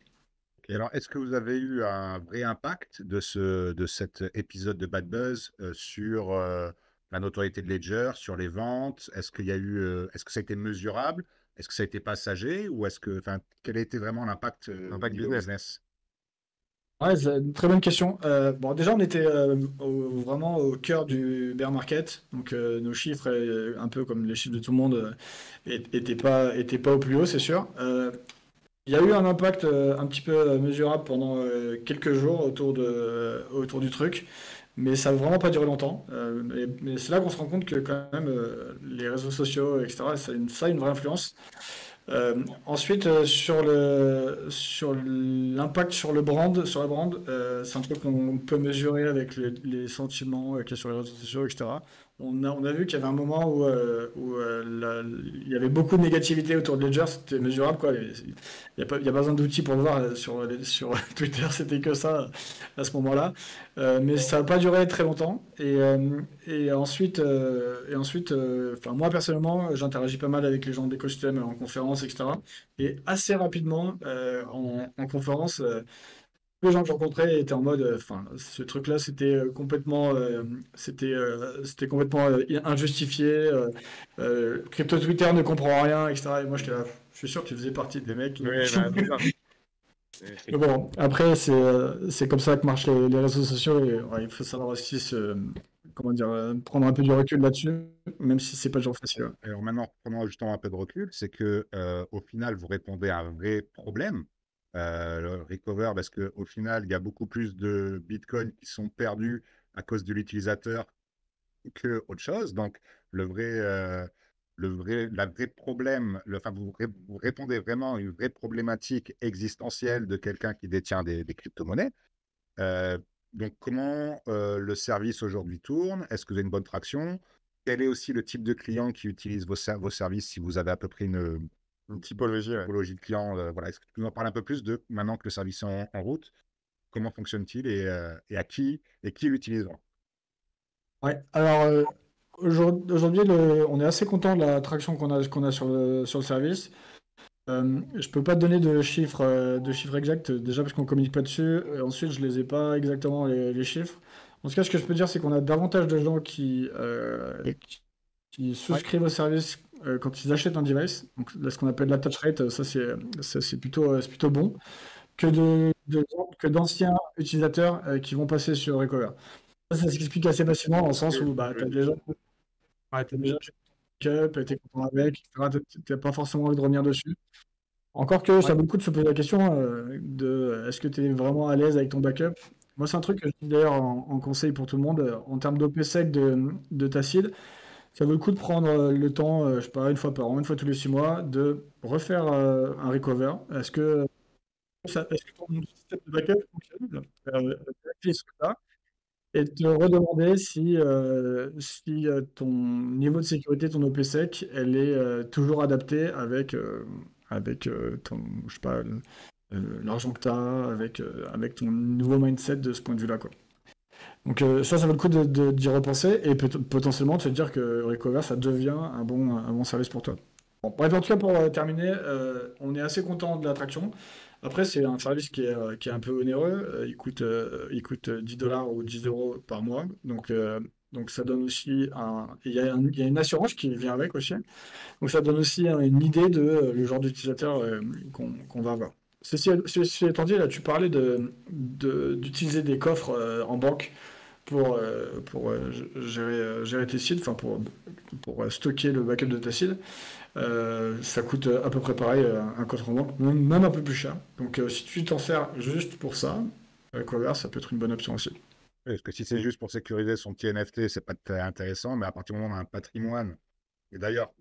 Et alors, est-ce que vous avez eu un vrai impact de cet épisode de Bad Buzz sur la notoriété de Ledger, sur les ventes? Est-ce que ça a été mesurable? Est-ce que ça a été passager? Ou enfin, quel a été vraiment l'impact Impact niveau business. business? Ouais, c'est une très bonne question. Bon, déjà, on était vraiment au cœur du bear market, donc nos chiffres, un peu comme les chiffres de tout le monde, étaient pas au plus haut, c'est sûr. Il y a eu un impact un petit peu mesurable pendant quelques jours autour du truc, mais ça n'a vraiment pas duré longtemps. Mais c'est là qu'on se rend compte que quand même les réseaux sociaux, etc., ça a une vraie influence. Ensuite, sur l'impact sur la brand, c'est un truc qu'on peut mesurer avec les sentiments qu'il y a sur les réseaux sociaux, etc. On a vu qu'il y avait un moment où il y avait beaucoup de négativité autour de Ledger, c'était mesurable, quoi. Il y a pas besoin d'outils pour le voir. Sur Twitter, c'était que ça à ce moment-là. Mais ça n'a pas duré très longtemps. Et ensuite, enfin, moi personnellement, j'interagis pas mal avec les gens de l'écosystème en conférence, etc. Et assez rapidement, en conférence, tous les gens que je rencontrais étaient en mode, enfin, ce truc-là, c'était complètement injustifié. Crypto Twitter ne comprend rien, etc. Et moi, j'étais là, je suis sûr que tu faisais partie des mecs. Oui, bah, c'est ça. Mais bon, après, c'est comme ça que marchent les réseaux sociaux et ouais, il faut savoir aussi comment dire, prendre un peu du recul là-dessus, même si c'est pas toujours facile. Ouais. Alors maintenant, prenons justement un peu de recul, c'est que au final, vous répondez à un vrai problème, le recover, parce que au final, il y a beaucoup plus de Bitcoin qui sont perdus à cause de l'utilisateur que autre chose. Donc, la vraie problème, enfin, vous répondez vraiment à une vraie problématique existentielle de quelqu'un qui détient des crypto-monnaies. Euh, donc, comment le service aujourd'hui tourne? Est-ce que vous avez une bonne traction? Quel est aussi le type de client qui utilise vos services si vous avez à peu près Une typologie, ouais. typologie de client? Voilà. Est-ce que tu peux nous en parler un peu plus de maintenant que le service est en route? Comment fonctionne-t-il et à qui l'utilise? Ouais. Alors, aujourd'hui, on est assez content de la traction qu'on a sur le service. Je peux pas te donner de chiffres exacts, déjà parce qu'on communique pas dessus. Ensuite, je les ai pas exactement les chiffres. En tout cas, ce que je peux dire, c'est qu'on a davantage de gens qui Ouais. souscrivent au service quand ils achètent un device. Donc, là, ce qu'on appelle la touch rate, ça c'est plutôt bon que d'anciens utilisateurs qui vont passer sur Recover. Ça s'explique assez facilement dans le sens où bah, tu as déjà, ouais, t'as déjà acheté ton backup, t'es content avec, etc. T'as pas forcément envie de revenir dessus. Encore que ça Ouais. vaut le coup de se poser la question est-ce que tu es vraiment à l'aise avec ton backup? Moi, c'est un truc que je dis d'ailleurs en conseil pour tout le monde. En termes d'OPSEC de ta seed, ça vaut le coup de prendre le temps, je sais pas, une fois par an, une fois tous les 6 mois, de refaire un recover. Est-ce que ton système de backup fonctionne? Vérifier ce que t'as et te redemander si ton niveau de sécurité, ton OPSEC, elle est toujours adaptée avec ton, je sais pas, l'argent que tu as, avec ton nouveau mindset de ce point de vue-là, quoi. Donc ça vaut le coup d'y repenser et potentiellement de se dire que Recover, ça devient un bon service pour toi. Bon, bref, en tout cas, pour terminer, on est assez content de l'attraction. Après, c'est un service qui est un peu onéreux. Il coûte 10 dollars ou 10 euros par mois. Donc ça donne aussi il y a une assurance qui vient avec aussi. Donc ça donne aussi une idée de le genre d'utilisateur qu'on va avoir. Ceci étant dit, là, tu parlais d'utiliser des coffres en banque pour gérer tes seeds, enfin pour stocker le backup de ta seed. Ça coûte à peu près pareil un coffre en banque, même un peu plus cher. Donc si tu t'en sers juste pour ça, Cover, ça peut être une bonne option aussi. Oui, parce que si c'est juste pour sécuriser son petit NFT, c'est pas très intéressant, mais à partir du moment où on a un patrimoine, et d'ailleurs,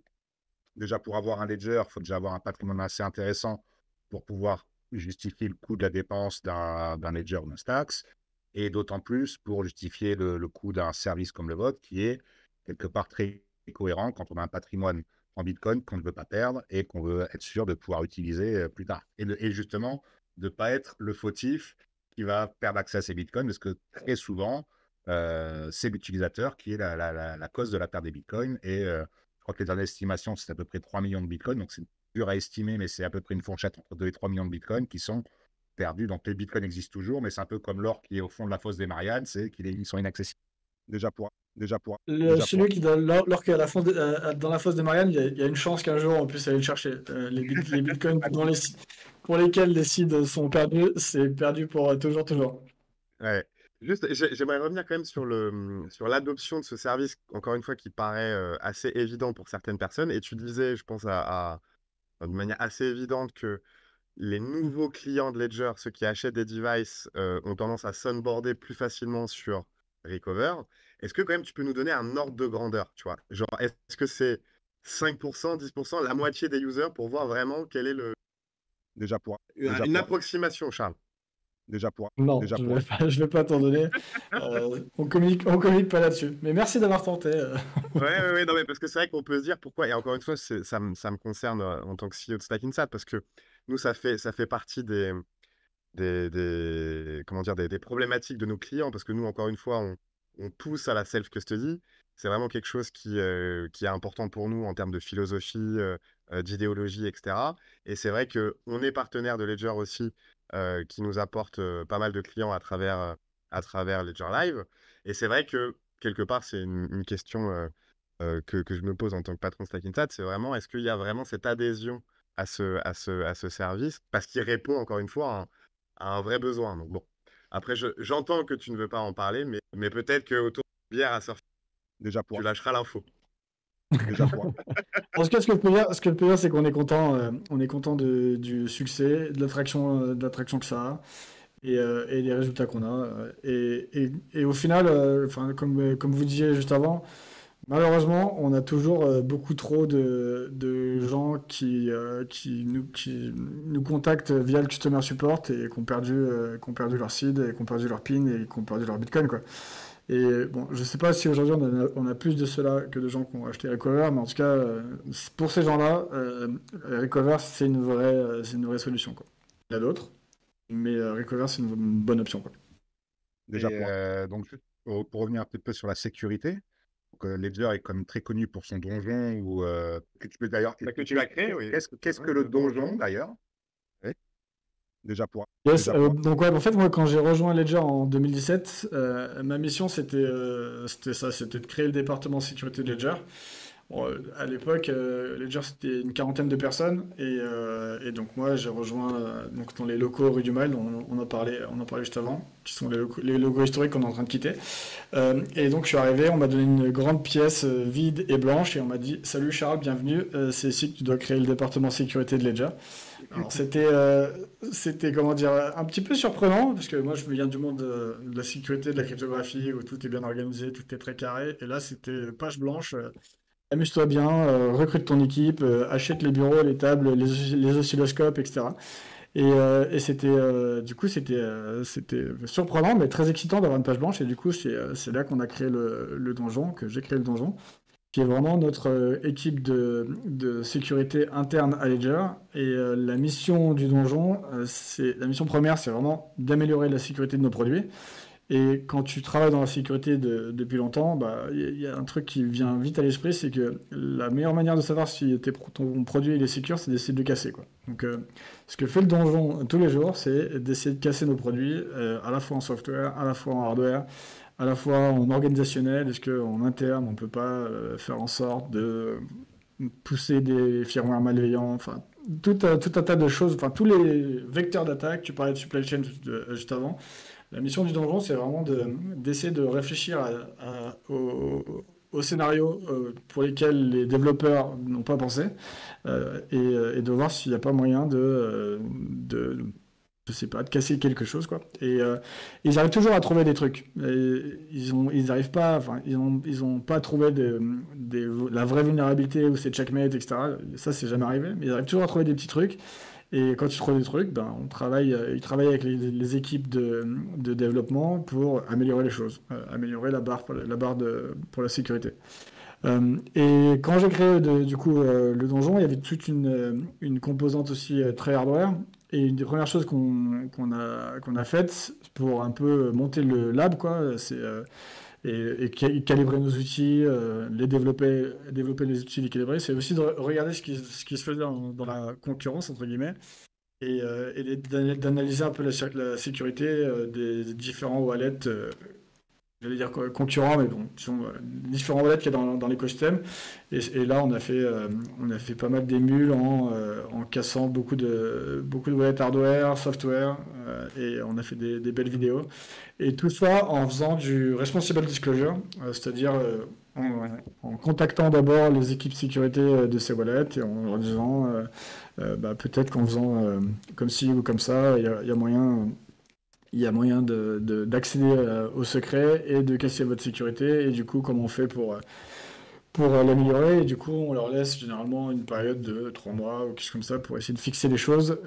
déjà pour avoir un ledger, il faut déjà avoir un patrimoine assez intéressant pour pouvoir justifier le coût de la dépense d'un ledger ou d'un Stacks, et d'autant plus pour justifier le coût d'un service comme le vôtre, qui est quelque part très cohérent quand on a un patrimoine en Bitcoin qu'on ne veut pas perdre et qu'on veut être sûr de pouvoir utiliser plus tard. Et justement, de ne pas être le fautif qui va perdre accès à ces Bitcoins, parce que très souvent, c'est l'utilisateur qui est la cause de la perte des Bitcoins. Et je crois que les dernières estimations, c'est à peu près 3 millions de Bitcoins. Donc, c'est dur à estimer, mais c'est à peu près une fourchette entre 2 et 3 millions de Bitcoins qui sont perdus. Donc, les Bitcoins existent toujours, mais c'est un peu comme l'or qui est au fond de la fosse des Mariannes, c'est qu'ils sont inaccessibles. Déjà pour, déjà pour, déjà pour. Celui qui, lorsqu'il est dans la fosse de Marianne, il y a une chance qu'un jour on puisse aller le chercher. Les bitcoins pour lesquels les seeds sont perdus, c'est perdu pour toujours, toujours. Ouais. Juste, j'aimerais revenir quand même sur l'adoption de ce service, encore une fois, qui paraît assez évident pour certaines personnes. Et tu disais, je pense, de manière assez évidente que les nouveaux clients de Ledger, ceux qui achètent des devices, ont tendance à s'onboarder plus facilement sur Recover. Est-ce que quand même tu peux nous donner un ordre de grandeur, tu vois? Genre, est-ce que c'est 5%, 10%, la moitié des users pour voir vraiment quel est Déjà pour, déjà une pour, approximation, Charles? déjà pour, Non, déjà je pour. vais pas, je vais pas t'en donner. On communique pas là-dessus. Mais merci d'avoir tenté. Ouais, ouais, ouais, non, mais parce que c'est vrai qu'on peut se dire pourquoi, et encore une fois, ça me concerne en tant que CEO de Stack Insat, parce que nous, ça fait partie comment dire, des problématiques de nos clients, parce que nous, encore une fois, on pousse à la self-custody. C'est vraiment quelque chose qui est important pour nous en termes de philosophie, d'idéologie, etc. Et c'est vrai qu'on est partenaire de Ledger aussi, qui nous apporte pas mal de clients à travers Ledger Live. Et c'est vrai que, quelque part, c'est une question que je me pose en tant que patron de Stack Insat, c'est vraiment, est-ce qu'il y a vraiment cette adhésion à ce service, parce qu'il répond, encore une fois, à un vrai besoin. Donc bon, après, j'entends que tu ne veux pas en parler, mais peut-être qu'autour de bière à surfer, Déjà tu pour, lâcheras l'info. déjà pour. En tout cas, ce que je peux dire, c'est qu'on est content du succès, de l'attraction que ça a et des résultats qu'on a. Et au final, enfin, comme vous disiez juste avant, malheureusement, on a toujours beaucoup trop de gens qui nous contactent via le customer support et qui ont perdu leur seed et qui ont perdu leur PIN et qui ont perdu leur Bitcoin, quoi. Et bon, je sais pas si aujourd'hui on a plus de ceux-là que de gens qui ont acheté Recover, mais en tout cas, pour ces gens-là, Recover, c'est une vraie solution, quoi. Il y en a d'autres, mais Recover, c'est une bonne option, quoi. Déjà Et pour. Donc, juste pour revenir un petit peu sur la sécurité, Ledger est quand même très connu pour son donjon, que tu peux d'ailleurs... Que tu as créé, oui. Qu'est-ce que le donjon, d'ailleurs? Oui. Déjà pour... Yes, déjà pour... donc ouais, en fait, moi, quand j'ai rejoint Ledger en 2017, ma mission, c'était c'était de créer le département sécurité de Ledger. Bon, à l'époque, Ledger, c'était une quarantaine de personnes, et donc moi, j'ai rejoint donc dans les locaux rue du Mail, on en parlait juste avant, qui sont les locaux historiques qu'on est en train de quitter. Et donc, je suis arrivé, on m'a donné une grande pièce vide et blanche, et on m'a dit, salut Charles, bienvenue, c'est ici que tu dois créer le département sécurité de Ledger. Alors c'était comment dire un petit peu surprenant parce que moi je viens du monde de la sécurité, de la cryptographie où tout est bien organisé, tout est très carré et là c'était page blanche. Amuse-toi bien, recrute ton équipe, achète les bureaux, les tables, les oscilloscopes, etc. Et c'était du coup c'était surprenant mais très excitant d'avoir une page blanche et du coup c'est là qu'on a créé le donjon, que j'ai créé le donjon qui est vraiment notre équipe de sécurité interne à Ledger. Et la mission du donjon, la mission première, c'est vraiment d'améliorer la sécurité de nos produits. Et quand tu travailles dans la sécurité depuis longtemps, bah, y a un truc qui vient vite à l'esprit, c'est que la meilleure manière de savoir si ton produit il est sécure, c'est d'essayer de le casser, quoi. Donc, ce que fait le donjon tous les jours, c'est d'essayer de casser nos produits, à la fois en software, à la fois en hardware, à la fois en organisationnel. Est-ce qu'en interne, on peut pas faire en sorte de pousser des firmware malveillants, enfin, tout un tas de choses, enfin, tous les vecteurs d'attaque, tu parlais de supply chain juste avant. La mission du donjon, c'est vraiment d'essayer de réfléchir aux scénarios pour lesquels les développeurs n'ont pas pensé et de voir s'il n'y a pas moyen je sais pas, de casser quelque chose, quoi. Et ils arrivent toujours à trouver des trucs. Et ils arrivent pas, enfin, ils ont pas trouvé la vraie vulnérabilité où c'est checkmate, etc. Ça, c'est jamais arrivé. Mais ils arrivent toujours à trouver des petits trucs. Et quand tu trouves des trucs, ben, ils travaillent avec les équipes de développement pour améliorer les choses, améliorer la barre pour la sécurité. Et quand j'ai créé du coup le donjon, il y avait toute une composante aussi très hardware. Et une des premières choses qu'on a faites pour un peu monter le lab, quoi, c'est et calibrer nos outils, développer les outils, les calibrer, c'est aussi de regarder ce qui se faisait dans la concurrence, entre guillemets, et d'analyser un peu la sécurité des différents wallets, j'allais dire concurrents, mais bon, disons, différents wallets qu'il y a dans l'écosystème. Et là, on a fait pas mal d'émules en cassant beaucoup de wallets hardware, software, et on a fait des belles vidéos. Et tout ça en faisant du responsible disclosure, c'est-à-dire en contactant d'abord les équipes sécurité de ces wallets et en leur disant bah, peut-être qu'en faisant comme ci ou comme ça, il y a moyen. Il y a moyen d'accéder au secret et de casser votre sécurité. Et du coup, comment on fait pour l'améliorer? Et du coup, on leur laisse généralement une période de 3 mois ou quelque chose comme ça pour essayer de fixer les choses.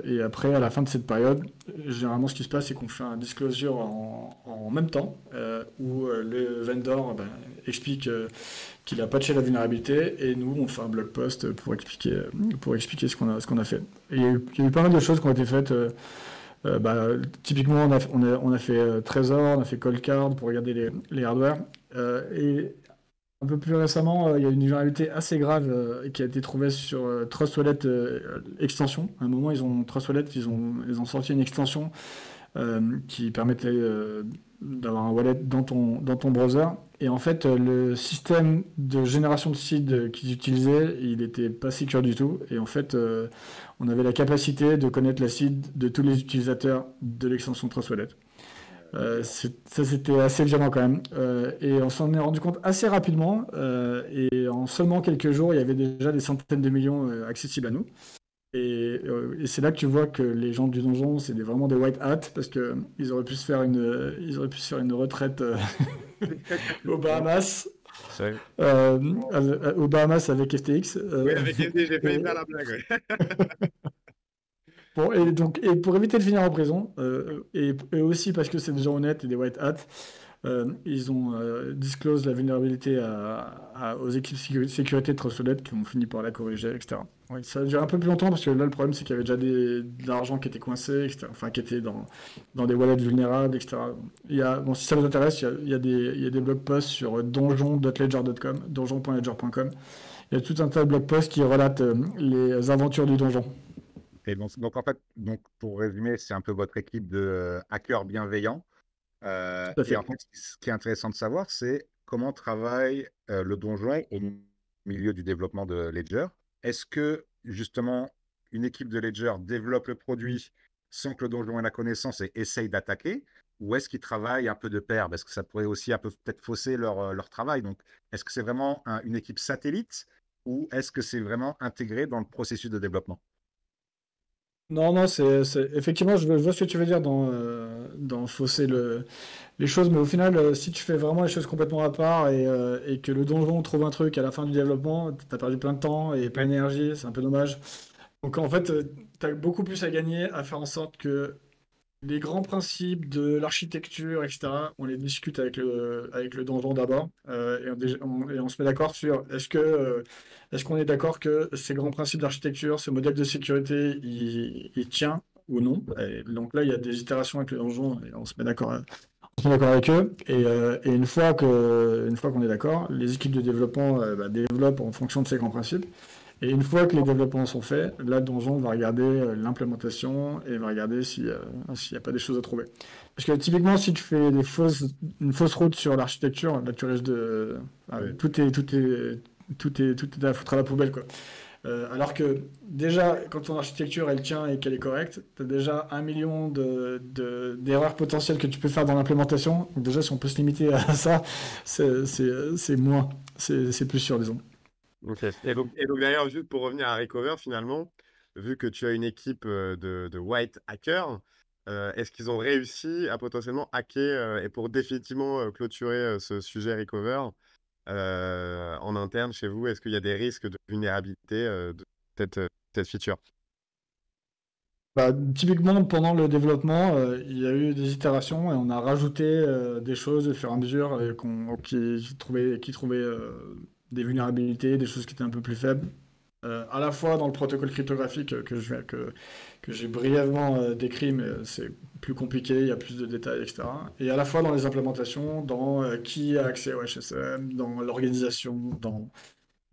Et après, à la fin de cette période, généralement, ce qui se passe, c'est qu'on fait un disclosure en même temps où le vendor explique qu'il a patché la vulnérabilité et nous, on fait un blog post pour expliquer ce qu'on a fait. Et il y a eu pas mal de choses qui ont été faites. Bah, typiquement, on a fait Trésor, on a fait Coldcard pour regarder les hardware. Et un peu plus récemment, il y a une vulnérabilité assez grave qui a été trouvée sur Trust Wallet extension. À un moment, Trust Wallet, ils ont sorti une extension qui permettait d'avoir un wallet dans ton browser. Et en fait, le système de génération de seed qu'ils utilisaient, il n'était pas secure du tout. Et en fait, on avait la capacité de connaître la seed de tous les utilisateurs de l'extension Trust Wallet. Ça, c'était assez violent quand même. Et on s'en est rendu compte assez rapidement. Et en seulement quelques jours, il y avait déjà des centaines de millions accessibles à nous. Et c'est là que tu vois que les gens du donjon, c'est vraiment des white hats parce que ils auraient pu se faire une retraite aux Bahamas. Aux Bahamas avec FTX. Oui, avec FTX, j'ai failli faire la blague. Ouais. Bon, et pour éviter de finir en prison, et aussi parce que c'est des gens honnêtes et des white hats, Ils ont disclose la vulnérabilité aux équipes sécurité de Trustwallet qui ont fini par la corriger, etc. Oui, ça a duré un peu plus longtemps parce que là, le problème, c'est qu'il y avait déjà de l'argent qui était coincé, etc. Enfin, qui était dans des wallets vulnérables, etc. Bon, si ça vous intéresse, il y a des blog posts sur donjon.ledger.com, donjon.ledger.com. Il y a tout un tas de blog posts qui relatent les aventures du donjon. Et donc, en fait, pour résumer, c'est un peu votre équipe de hackers bienveillants. Tout à fait. Et en fait, ce qui est intéressant de savoir, c'est comment travaille le donjon au milieu du développement de Ledger. Est-ce que, justement, une équipe de Ledger développe le produit sans que le donjon ait la connaissance et essaye d'attaquer? Ou est-ce qu'ils travaillent un peu de pair? Parce que ça pourrait aussi un peu peut-être fausser leur travail. Donc, est-ce que c'est vraiment une équipe satellite ou est-ce que c'est vraiment intégré dans le processus de développement? Non, non, effectivement, je vois ce que tu veux dire dans fausser les choses, mais au final, si tu fais vraiment les choses complètement à part et que le donjon trouve un truc à la fin du développement, t'as perdu plein de temps et plein d'énergie, c'est un peu dommage. Donc en fait, t'as beaucoup plus à gagner à faire en sorte que les grands principes de l'architecture, etc., on les discute avec le donjon d'abord, et on se met d'accord sur est-ce qu'on est d'accord que ces grands principes d'architecture, ce modèle de sécurité, il tient ou non. Et donc là, il y a des itérations avec le donjon et on se met d'accord. On se met d'accord avec eux. Et une fois qu'on est d'accord, les équipes de développement développent en fonction de ces grands principes. Et une fois que les développements sont faits, là, Donjon va regarder l'implémentation et va regarder s'il n'y a pas des choses à trouver. Parce que typiquement, si tu fais une fausse route sur l'architecture, là, tu risques de... Oui. Tout est à foutre à la poubelle, quoi. Alors que déjà, quand ton architecture elle tient et qu'elle est correcte, tu as déjà 1 million d'erreurs potentielles que tu peux faire dans l'implémentation. Donc déjà, si on peut se limiter à ça, c'est moins. C'est plus sûr, disons. Ok. Et donc d'ailleurs, juste pour revenir à Recover, finalement, vu que tu as une équipe de white hackers, est-ce qu'ils ont réussi à potentiellement hacker et pour définitivement clôturer ce sujet Recover en interne chez vous, est-ce qu'il y a des risques de vulnérabilité de cette feature? Bah, typiquement, pendant le développement, il y a eu des itérations et on a rajouté des choses au fur et à mesure qui trouvaient des vulnérabilités, des choses qui étaient un peu plus faibles. À la fois dans le protocole cryptographique que j'ai brièvement décrit, mais c'est plus compliqué, il y a plus de détails, etc. Et à la fois dans les implémentations, dans qui a accès au HSM, dans l'organisation, dans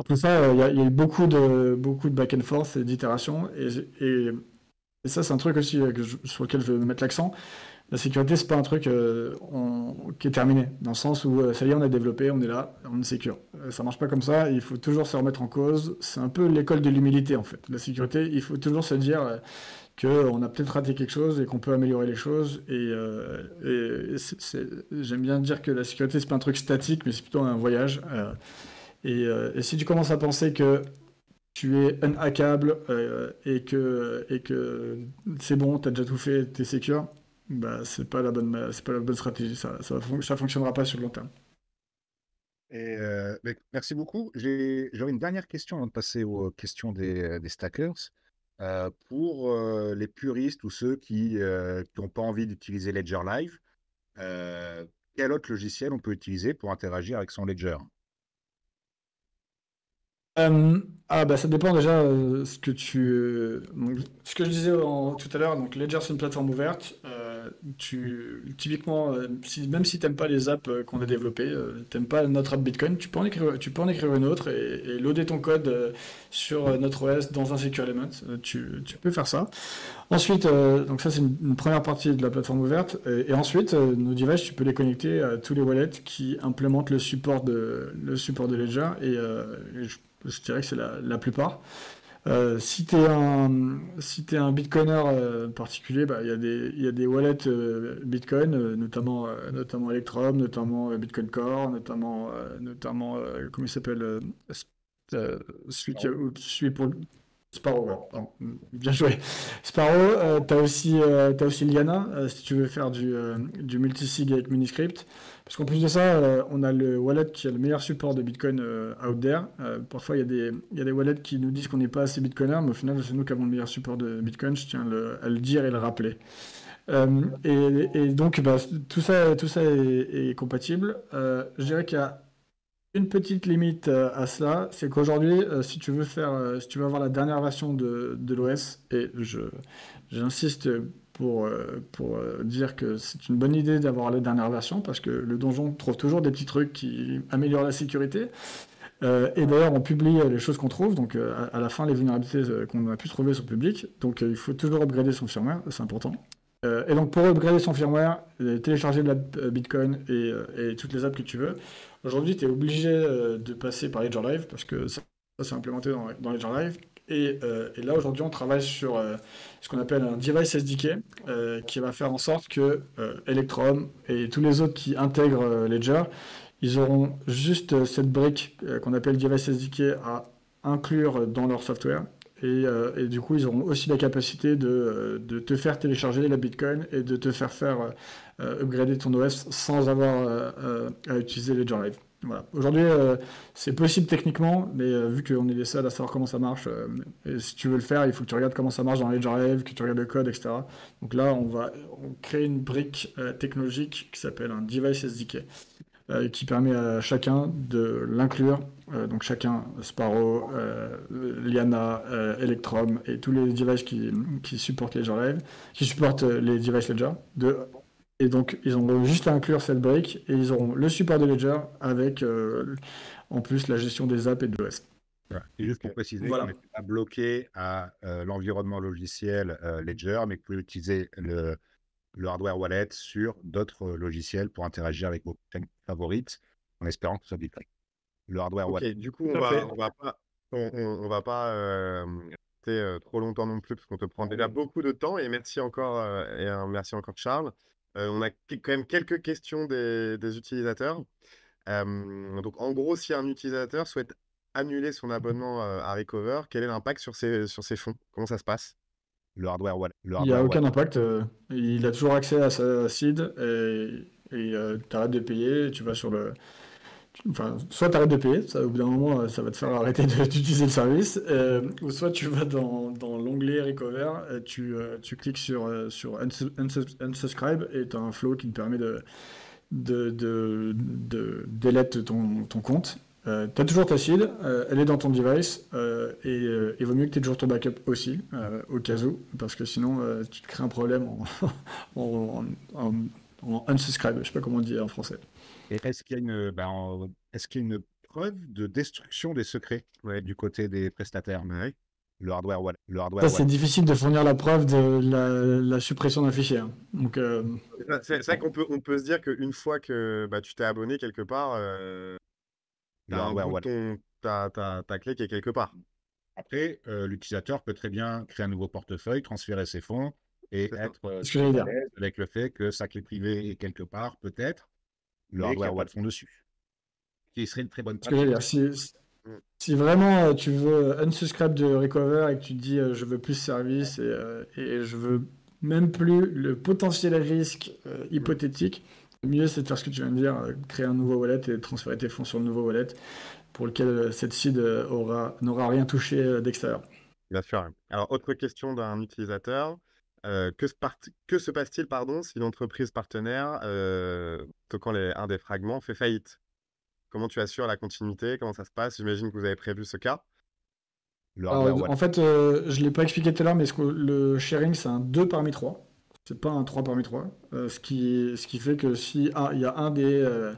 tout ça, il y a eu beaucoup de back and forth et d'itérations. Et ça, c'est un truc aussi sur lequel je veux mettre l'accent. La sécurité, c'est pas un truc qui est terminé, dans le sens où ça y est, on a développé, on est là, on est sécure. Ça marche pas comme ça, il faut toujours se remettre en cause. C'est un peu l'école de l'humilité, en fait. La sécurité, il faut toujours se dire qu'on a peut-être raté quelque chose et qu'on peut améliorer les choses. J'aime bien dire que la sécurité, c'est pas un truc statique, mais c'est plutôt un voyage. Et si tu commences à penser que tu es unhackable et que c'est bon, tu as déjà tout fait, tu es secure, bah, c'est pas la bonne stratégie. Ça fonctionnera pas sur le long terme. Merci beaucoup. J'aurais une dernière question avant de passer aux questions des stackers. Pour les puristes ou ceux qui n'ont pas envie d'utiliser Ledger Live, euh, quel autre logiciel on peut utiliser pour interagir avec son Ledger? Euh, bah ça dépend déjà ce que je disais tout à l'heure. Donc Ledger c'est une plateforme ouverte. Typiquement, même si t'aimes pas les apps qu'on a développées, t'aimes pas notre app Bitcoin, tu peux en écrire une autre et loader ton code sur notre OS dans un secure element. Tu peux faire ça. Ensuite, donc ça c'est une première partie de la plateforme ouverte. Et ensuite, nos devices, tu peux les connecter à tous les wallets qui implémentent le support de Ledger. Je dirais que c'est la plupart. Si t'es un Bitcoiner particulier, bah, il y a des wallets Bitcoin, notamment Electrum, notamment Bitcoin Core, comment il s'appelle euh, celui pour Sparrow, ouais, pardon. Bien joué. Sparrow, t'as aussi Liana, si tu veux faire du multisig avec Miniscript. Parce qu'en plus de ça, on a le wallet qui a le meilleur support de Bitcoin out there. Parfois, il y a des wallets qui nous disent qu'on n'est pas assez Bitcoiner, mais au final, c'est nous qui avons le meilleur support de Bitcoin. Je tiens à le dire et le rappeler. Et donc, bah, tout ça est compatible. Je dirais qu'il y a une petite limite à cela, c'est qu'aujourd'hui, si tu veux avoir la dernière version de l'OS, et j'insiste pour dire que c'est une bonne idée d'avoir la dernière version, parce que le donjon trouve toujours des petits trucs qui améliorent la sécurité. Et d'ailleurs, on publie les choses qu'on trouve, donc à la fin, les vulnérabilités qu'on a pu trouver sont publiques, donc il faut toujours upgrader son firmware, c'est important. Et donc pour upgrader son firmware, télécharger de l'app Bitcoin et toutes les apps que tu veux, aujourd'hui tu es obligé de passer par Ledger Live parce que ça c'est implémenté dans Ledger Live. Et là aujourd'hui on travaille sur ce qu'on appelle un device SDK qui va faire en sorte que Electrum et tous les autres qui intègrent Ledger, ils auront juste cette brique qu'on appelle device SDK à inclure dans leur software. Et du coup, ils auront aussi la capacité de te faire télécharger la Bitcoin et de te faire upgrader ton OS sans avoir à utiliser Ledger Live. Voilà. Aujourd'hui, c'est possible techniquement, mais vu qu'on est les seuls à savoir comment ça marche, et si tu veux le faire, il faut que tu regardes comment ça marche dans Ledger Live, que tu regardes le code, etc. Donc là, on crée une brique technologique qui s'appelle un device SDK qui permet à chacun de l'inclure. Donc chacun, Sparrow, Liana, Electrum et tous les devices qui supportent Ledger Live, qui supportent les devices Ledger. Et donc ils ont juste à inclure cette brique et ils auront le support de Ledger avec en plus la gestion des apps et de l'OS. Voilà. Et juste pour préciser, Voilà. on n'est pas bloqué à l'environnement logiciel Ledger, mais que vous pouvez utiliser le hardware wallet sur d'autres logiciels pour interagir avec vos chaînes favorites, en espérant que ce soit Bitcoin. Le hardware Ok, wallet. du coup, Tout à fait. on va pas rester trop longtemps non plus parce qu'on te prend déjà beaucoup de temps. Et merci encore, merci encore Charles. On a quand même quelques questions des utilisateurs. Donc, en gros, si un utilisateur souhaite annuler son abonnement à Recover, quel est l'impact sur ses fonds? Comment ça se passe? Le hardware wallet. Le Il n'y a hardware aucun wallet. impact. Il a toujours accès à sa seed et tu arrêtes de payer et tu vas sur le. Enfin, soit tu arrêtes de payer, ça, au bout d'un moment, ça va te faire arrêter d'utiliser le service, ou soit tu vas dans l'onglet Recover, tu cliques sur Unsubscribe et tu as un flow qui te permet de delete ton compte. Tu as toujours ta seed, elle est dans ton device, et il vaut mieux que tu aies toujours ton backup aussi, au cas où, parce que sinon tu te crées un problème en unsubscribe, je sais pas comment on dit en français. Et est-ce qu'il y a est-ce qu'il y a une preuve de destruction des secrets du côté des prestataires? Ouais. Le hardware wallet. Le Ça, hardware c'est wallet. difficile de fournir la preuve de la suppression d'un fichier, hein. Donc, C'est vrai on peut se dire qu'une fois que bah, tu t'es abonné quelque part, tu Le as un hardware bout de wallet. ta clé qui est quelque part. Après, l'utilisateur peut très bien créer un nouveau portefeuille, transférer ses fonds et C'est ça. être c'est ce que j'allais à dire. l'aise avec le fait que sa clé privée est quelque part, peut-être, le hardware wallet fond dessus. Qui serait une très bonne Ce que j'allais pratique. dire. Mm. Si vraiment tu veux unsubscribe de Recover et que tu te dis je veux plus ce service et je veux même plus le potentiel risque Mm. hypothétique, le mieux c'est de faire ce que tu viens de dire, créer un nouveau wallet et transférer tes fonds sur le nouveau wallet pour lequel cette seed n'aura rien touché d'extérieur. Bien sûr. Ouais. Alors, autre question d'un utilisateur. Que se passe-t-il, pardon, si l'entreprise partenaire toquant un des fragments fait faillite? Comment tu assures la continuité? Comment ça se passe? J'imagine que vous avez prévu ce cas. Le hardware Alors, wallet. en fait, je ne l'ai pas expliqué tout à l'heure, mais le sharing, c'est un 2 parmi 3. C'est pas un 3 parmi 3. Ce qui fait que si il y a un des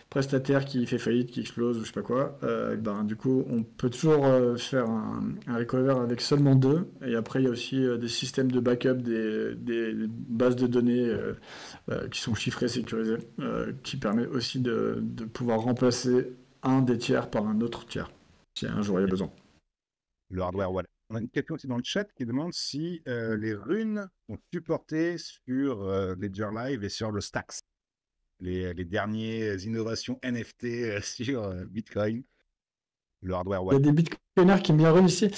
prestataires qui fait faillite, qui explose ou je sais pas quoi, ben, du coup, on peut toujours faire un recover avec seulement deux. Et après, il y a aussi des systèmes de backup, des bases de données qui sont chiffrées, sécurisées, qui permet aussi de pouvoir remplacer un des tiers par un autre tiers, si un jour il y a besoin. Le hardware wallet. On a une question aussi dans le chat qui demande si les runes sont supportées sur Ledger Live et sur le Stacks, les dernières innovations NFT sur Bitcoin. Le hardware Il y a wallet. des bitcoiners qui me bien ici.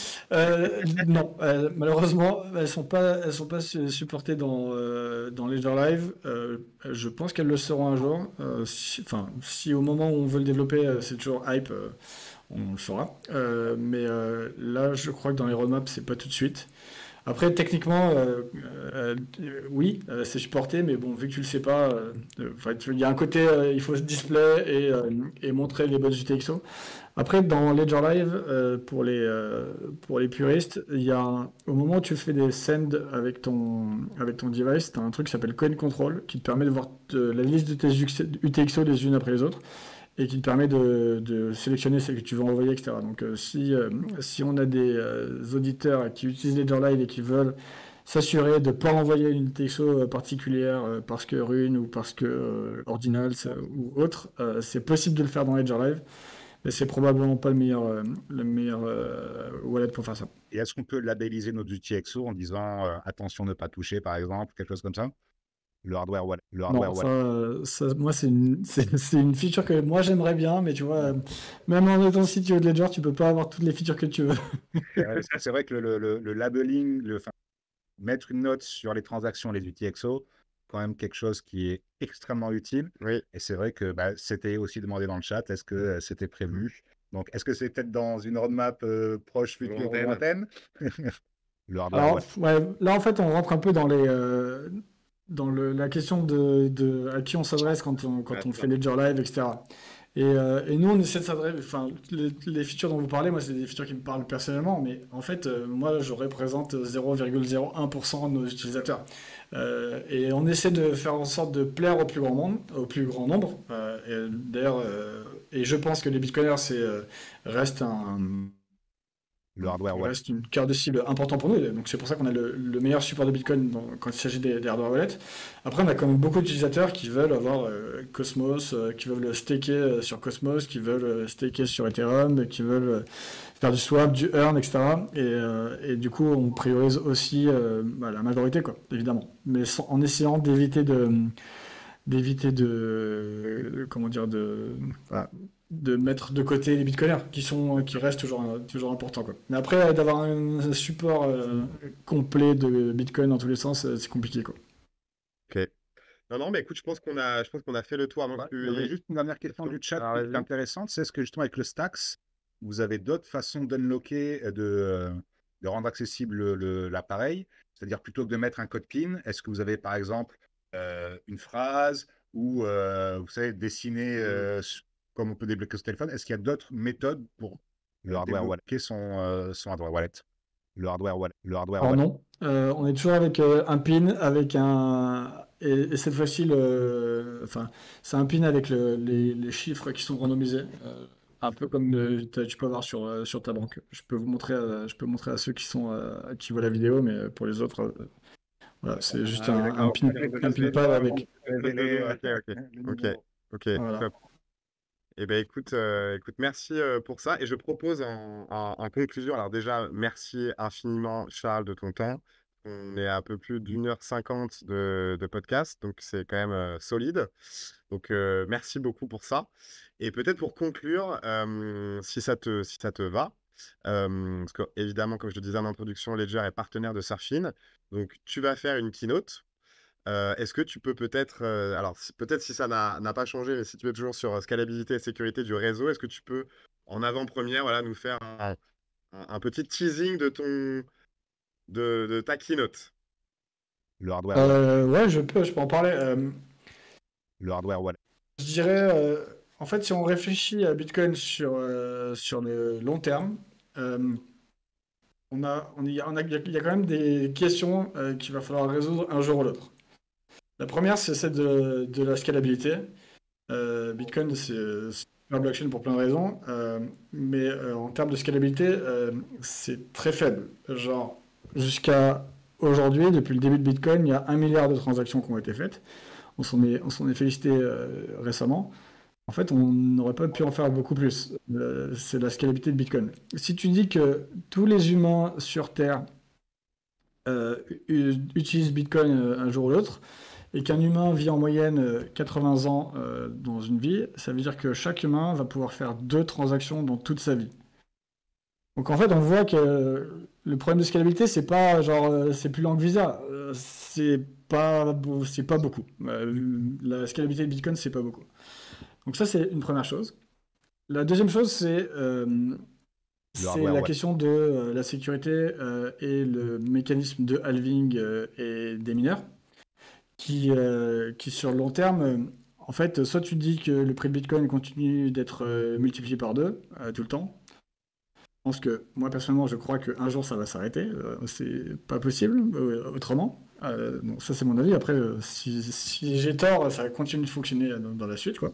Non, malheureusement, elles sont pas supportées dans Ledger Live. Je pense qu'elles le seront un jour. Si au moment où on veut le développer, c'est toujours hype, on le fera. Mais là, je crois que dans les roadmaps, c'est pas tout de suite. Après, techniquement, oui, c'est supporté, mais bon, vu que tu le sais pas, il y a un côté, il faut se display et montrer les bonnes UTXO. Après, dans Ledger Live, pour les puristes, au moment où tu fais des sends avec ton device, tu as un truc qui s'appelle Coin Control qui te permet de voir la liste de tes UTXO les unes après les autres et qui te permet de sélectionner celles que tu veux envoyer, etc. Donc, si on a des auditeurs qui utilisent Ledger Live et qui veulent s'assurer de ne pas envoyer une UTXO particulière parce que Rune ou parce que Ordinals ou autre, c'est possible de le faire dans Ledger Live. Mais c'est probablement pas le meilleur wallet pour faire ça. Et est-ce qu'on peut labelliser nos UTXO en disant attention ne pas toucher, par exemple, quelque chose comme ça? Le hardware wallet. Non, moi, c'est une feature que moi j'aimerais bien, mais tu vois, même en étant CTO de Ledger, tu peux pas avoir toutes les features que tu veux. C'est vrai que le labeling, mettre une note sur les transactions, les UTXO, quand même quelque chose qui est extrêmement utile. Oui. Et c'est vrai que c'était aussi demandé dans le chat, est-ce que c'était prévu? Donc, est-ce que c'est peut-être dans une roadmap proche, future, lointaine? Le hardware Alors, wallet. ouais, là, en fait, on rentre un peu la question à qui on s'adresse quand on fait Ledger Live, etc. Et nous, on essaie de s'adresser. Enfin, les features dont vous parlez, moi, c'est des features qui me parlent personnellement, mais en fait, moi, je représente 0,01% de nos utilisateurs. Et on essaie de faire en sorte de plaire au plus grand monde, au plus grand nombre. D'ailleurs, et je pense que les bitcoiners, reste Le hardware wallet. reste une cœur de cible important pour nous. Donc c'est pour ça qu'on a le meilleur support de Bitcoin quand il s'agit des hardware wallets. Après, on a quand même beaucoup d'utilisateurs qui veulent avoir Cosmos, qui veulent le staker sur Cosmos, qui veulent staker sur Ethereum, qui veulent faire du swap, du earn, etc. Et du coup, on priorise aussi la majorité, quoi, évidemment. Mais en essayant comment dire, voilà, de mettre de côté les bitcoiners qui restent toujours importants, quoi. Mais après, d'avoir un support complet de bitcoin dans tous les sens, c'est compliqué, quoi. Ok. Non, mais écoute, je pense qu'on a fait le tour avant que Il y avait juste une dernière question du chat qui est intéressante, c'est ce que justement avec le Stacks, vous avez d'autres façons d'unlocker, de rendre accessible l'appareil, c'est-à-dire plutôt que de mettre un code PIN, est-ce que vous avez par exemple une phrase ou vous savez dessiner comme on peut débloquer ce téléphone, est-ce qu'il y a d'autres méthodes pour le hardware wallet, son hardware wallet, le hardware wallet, Alors non, on est toujours avec un pin, avec et cette fois-ci, enfin, c'est un pin avec les chiffres qui sont randomisés, un peu comme tu peux avoir sur ta banque. Je peux montrer à ceux qui voient la vidéo, mais pour les autres, voilà, c'est juste un pin pad avec. Ok, Voilà. top. Eh ben écoute, merci pour ça. Et je propose en conclusion, alors déjà, merci infiniment, Charles, de ton temps. On est à un peu plus d'1h50 de podcast, donc c'est quand même solide. Donc merci beaucoup pour ça. Et peut-être pour conclure, si ça te va, parce que évidemment, comme je le disais en introduction, Ledger est partenaire de Surfin. Donc tu vas faire une keynote. Est-ce que tu peux peut-être, alors peut-être si ça n'a pas changé, mais si tu es toujours sur scalabilité et sécurité du réseau, est-ce que tu peux en avant-première, voilà, nous faire un petit teasing de ta keynote? le hardware wallet, Ouais, je peux en parler. le hardware wallet. Je dirais, en fait, si on réfléchit à Bitcoin sur le long terme, euh, il y a quand même des questions qu'il va falloir résoudre un jour ou l'autre. La première, c'est celle de la scalabilité. Bitcoin, c'est un blockchain pour plein de raisons, mais en termes de scalabilité, c'est très faible. Genre, jusqu'à aujourd'hui, depuis le début de Bitcoin, il y a 1 milliard de transactions qui ont été faites. On s'en est félicité récemment. En fait, on n'aurait pas pu en faire beaucoup plus. C'est la scalabilité de Bitcoin. Si tu dis que tous les humains sur Terre utilisent Bitcoin un jour ou l'autre, et qu'un humain vit en moyenne 80 ans dans une vie, ça veut dire que chaque humain va pouvoir faire 2 transactions dans toute sa vie. Donc en fait, on voit que le problème de scalabilité, c'est pas genre c'est plus lent que Visa, c'est pas beaucoup. La scalabilité de Bitcoin, c'est pas beaucoup. Donc ça, c'est une première chose. La deuxième chose, c'est C'est hardware, la ouais. question de la sécurité et le mécanisme de halving et des mineurs qui sur le long terme, en fait, soit tu dis que le prix de Bitcoin continue d'être multiplié par deux tout le temps. Je pense que moi personnellement, je crois qu'un jour ça va s'arrêter. C'est pas possible autrement. Bon, ça c'est mon avis. Après, si j'ai tort, ça continue de fonctionner dans la suite, quoi.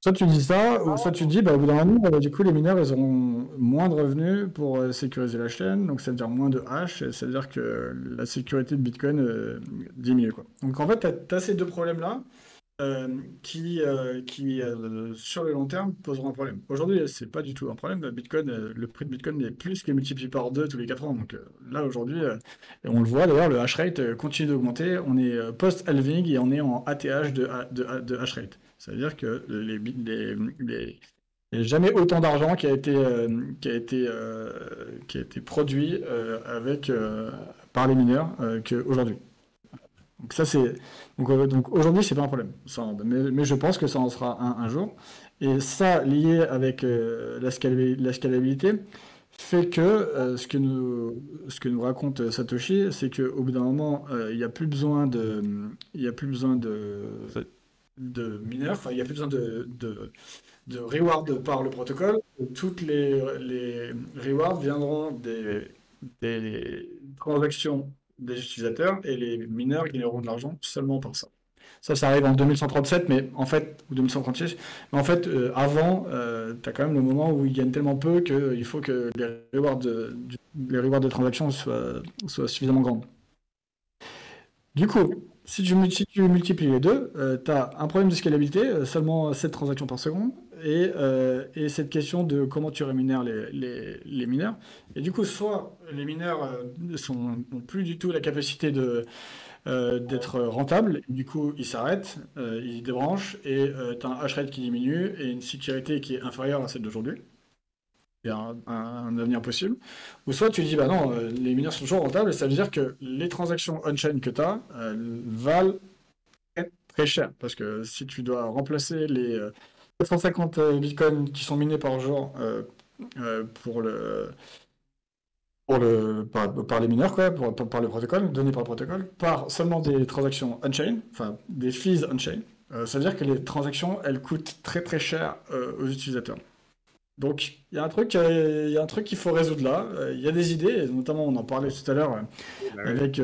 Soit tu dis ça, ou soit tu dis, bah, au bout d'un moment, du coup, les mineurs, ils auront moins de revenus pour sécuriser la chaîne, donc ça veut dire moins de hash, et ça veut dire que la sécurité de Bitcoin diminue, quoi. Donc en fait, tu as ces deux problèmes-là qui sur le long terme, poseront un problème. Aujourd'hui, c'est pas du tout un problème. Bitcoin, le prix de Bitcoin est plus que multiplié par deux tous les 4 ans. Donc là, aujourd'hui, et on le voit d'ailleurs, le hash rate continue d'augmenter. On est post-halving et on est en ATH de hash rate. C'est-à-dire que il n'y a jamais autant d'argent qui a été produit par les mineurs qu'aujourd'hui. Donc ça c'est donc aujourd'hui c'est pas un problème. Mais je pense que ça en sera un jour. Et ça lié avec la scalabilité fait que ce que nous raconte Satoshi, c'est qu'au bout d'un moment il n'y a plus besoin de mineurs, enfin il n'y a plus besoin de reward par le protocole. Toutes les rewards viendront des transactions des utilisateurs et les mineurs gagneront de l'argent seulement par ça. Ça arrive en 2137, mais en fait, ou 2136, mais en fait, avant, tu as quand même le moment où ils gagnent tellement peu qu'il faut que les rewards de transactions soient suffisamment grandes. Du coup, si tu multiplies les deux, tu as un problème de scalabilité, seulement 7 transactions par seconde, et cette question de comment tu rémunères les mineurs. Et du coup, soit les mineurs n'ont plus du tout la capacité d'être rentables, du coup ils s'arrêtent, ils débranchent, et tu as un hash rate qui diminue et une sécurité qui est inférieure à celle d'aujourd'hui. Il y a un avenir possible. Ou soit tu dis, bah non, les mineurs sont toujours rentables, et ça veut dire que les transactions on-chain que tu as valent très, très cher. Parce que si tu dois remplacer les 450 bitcoins qui sont minés par jour par les mineurs, quoi, par le protocole, donné par le protocole, par seulement des transactions on-chain, enfin des fees on-chain, ça veut dire que les transactions, elles coûtent très très cher aux utilisateurs. Donc, il y a un truc qu'il faut résoudre là. Il y a des idées, et notamment on en parlait tout à l'heure avec,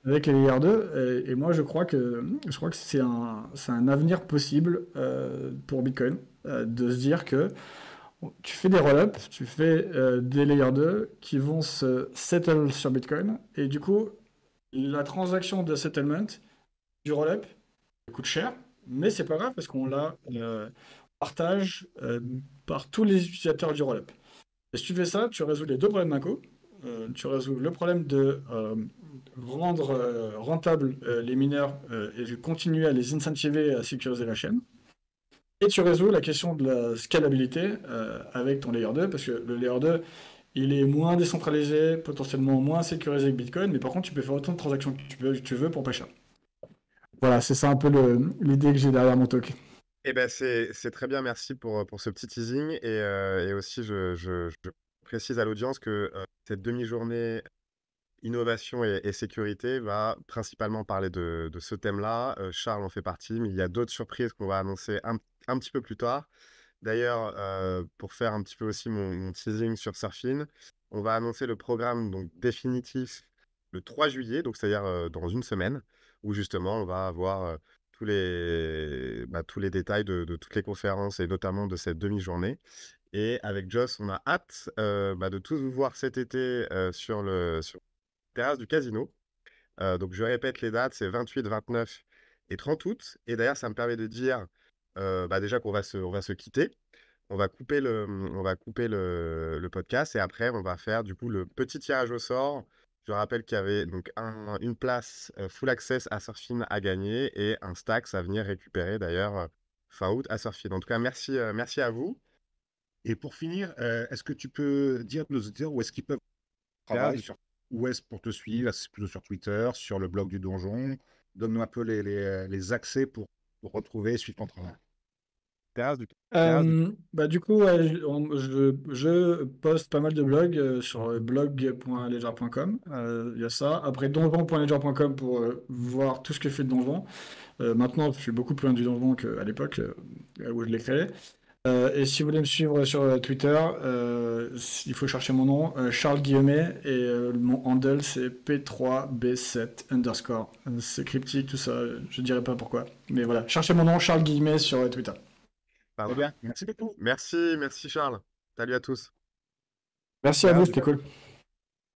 avec les Layer 2, et moi je crois que c'est un avenir possible pour Bitcoin, de se dire que tu fais des roll-ups, tu fais des Layer 2 qui vont se settle sur Bitcoin, et du coup, la transaction de settlement du roll-up coûte cher, mais c'est pas grave parce qu'on la partage par tous les utilisateurs du roll-up. Et si tu fais ça, tu résous les deux problèmes d'un coup. Tu résous le problème de rendre rentable les mineurs et de continuer à les incentiver à sécuriser la chaîne. Et tu résous la question de la scalabilité avec ton layer 2, parce que le layer 2, il est moins décentralisé, potentiellement moins sécurisé que Bitcoin, mais par contre, tu peux faire autant de transactions que tu veux pour pas cher. Voilà, c'est ça un peu l'idée que j'ai derrière mon talk. Eh ben c'est très bien, merci pour ce petit teasing. Et aussi, je précise à l'audience que cette demi-journée innovation et sécurité va principalement parler de ce thème-là. Charles en fait partie, mais il y a d'autres surprises qu'on va annoncer un petit peu plus tard. D'ailleurs, pour faire un petit peu aussi mon teasing sur Surfin, on va annoncer le programme donc, définitif le 3 juillet, donc c'est-à-dire dans une semaine, où justement on va avoir tous les détails de toutes les conférences et notamment de cette demi-journée. Et avec Joss, on a hâte de tous vous voir cet été sur la terrasse du casino. Donc je répète les dates, c'est 28, 29 et 30 août. Et d'ailleurs, ça me permet de dire déjà on va se quitter. On va couper le podcast et après, on va faire du coup le petit tirage au sort. Je rappelle qu'il y avait donc une place full access à Surfin à gagner et un Stacks à venir récupérer d'ailleurs fin août à Surfin. En tout cas, merci à vous. Et pour finir, est-ce que tu peux dire à nos auditeurs où est-ce qu'ils peuvent travailler, où est-ce pour te suivre? C'est plutôt sur Twitter, sur le blog du Donjon. Donne-nous un peu les accès pour retrouver et suivre ton travail. Du coup, ouais, je poste pas mal de blogs sur blog.ledger.com. Il y a ça. Après, donjon.ledger.com pour voir tout ce que fait de donjon. Maintenant, je suis beaucoup plus loin du donjon qu'à l'époque où je l'ai créé. Et si vous voulez me suivre sur Twitter, il faut chercher mon nom, Charles Guillemet, et mon handle c'est P3B7 underscore. C'est cryptique, tout ça, je dirais pas pourquoi. Mais voilà, cherchez mon nom, Charles Guillemet, sur Twitter. Très bien, merci beaucoup. Merci Charles. Salut à tous. Merci à vous, c'était cool.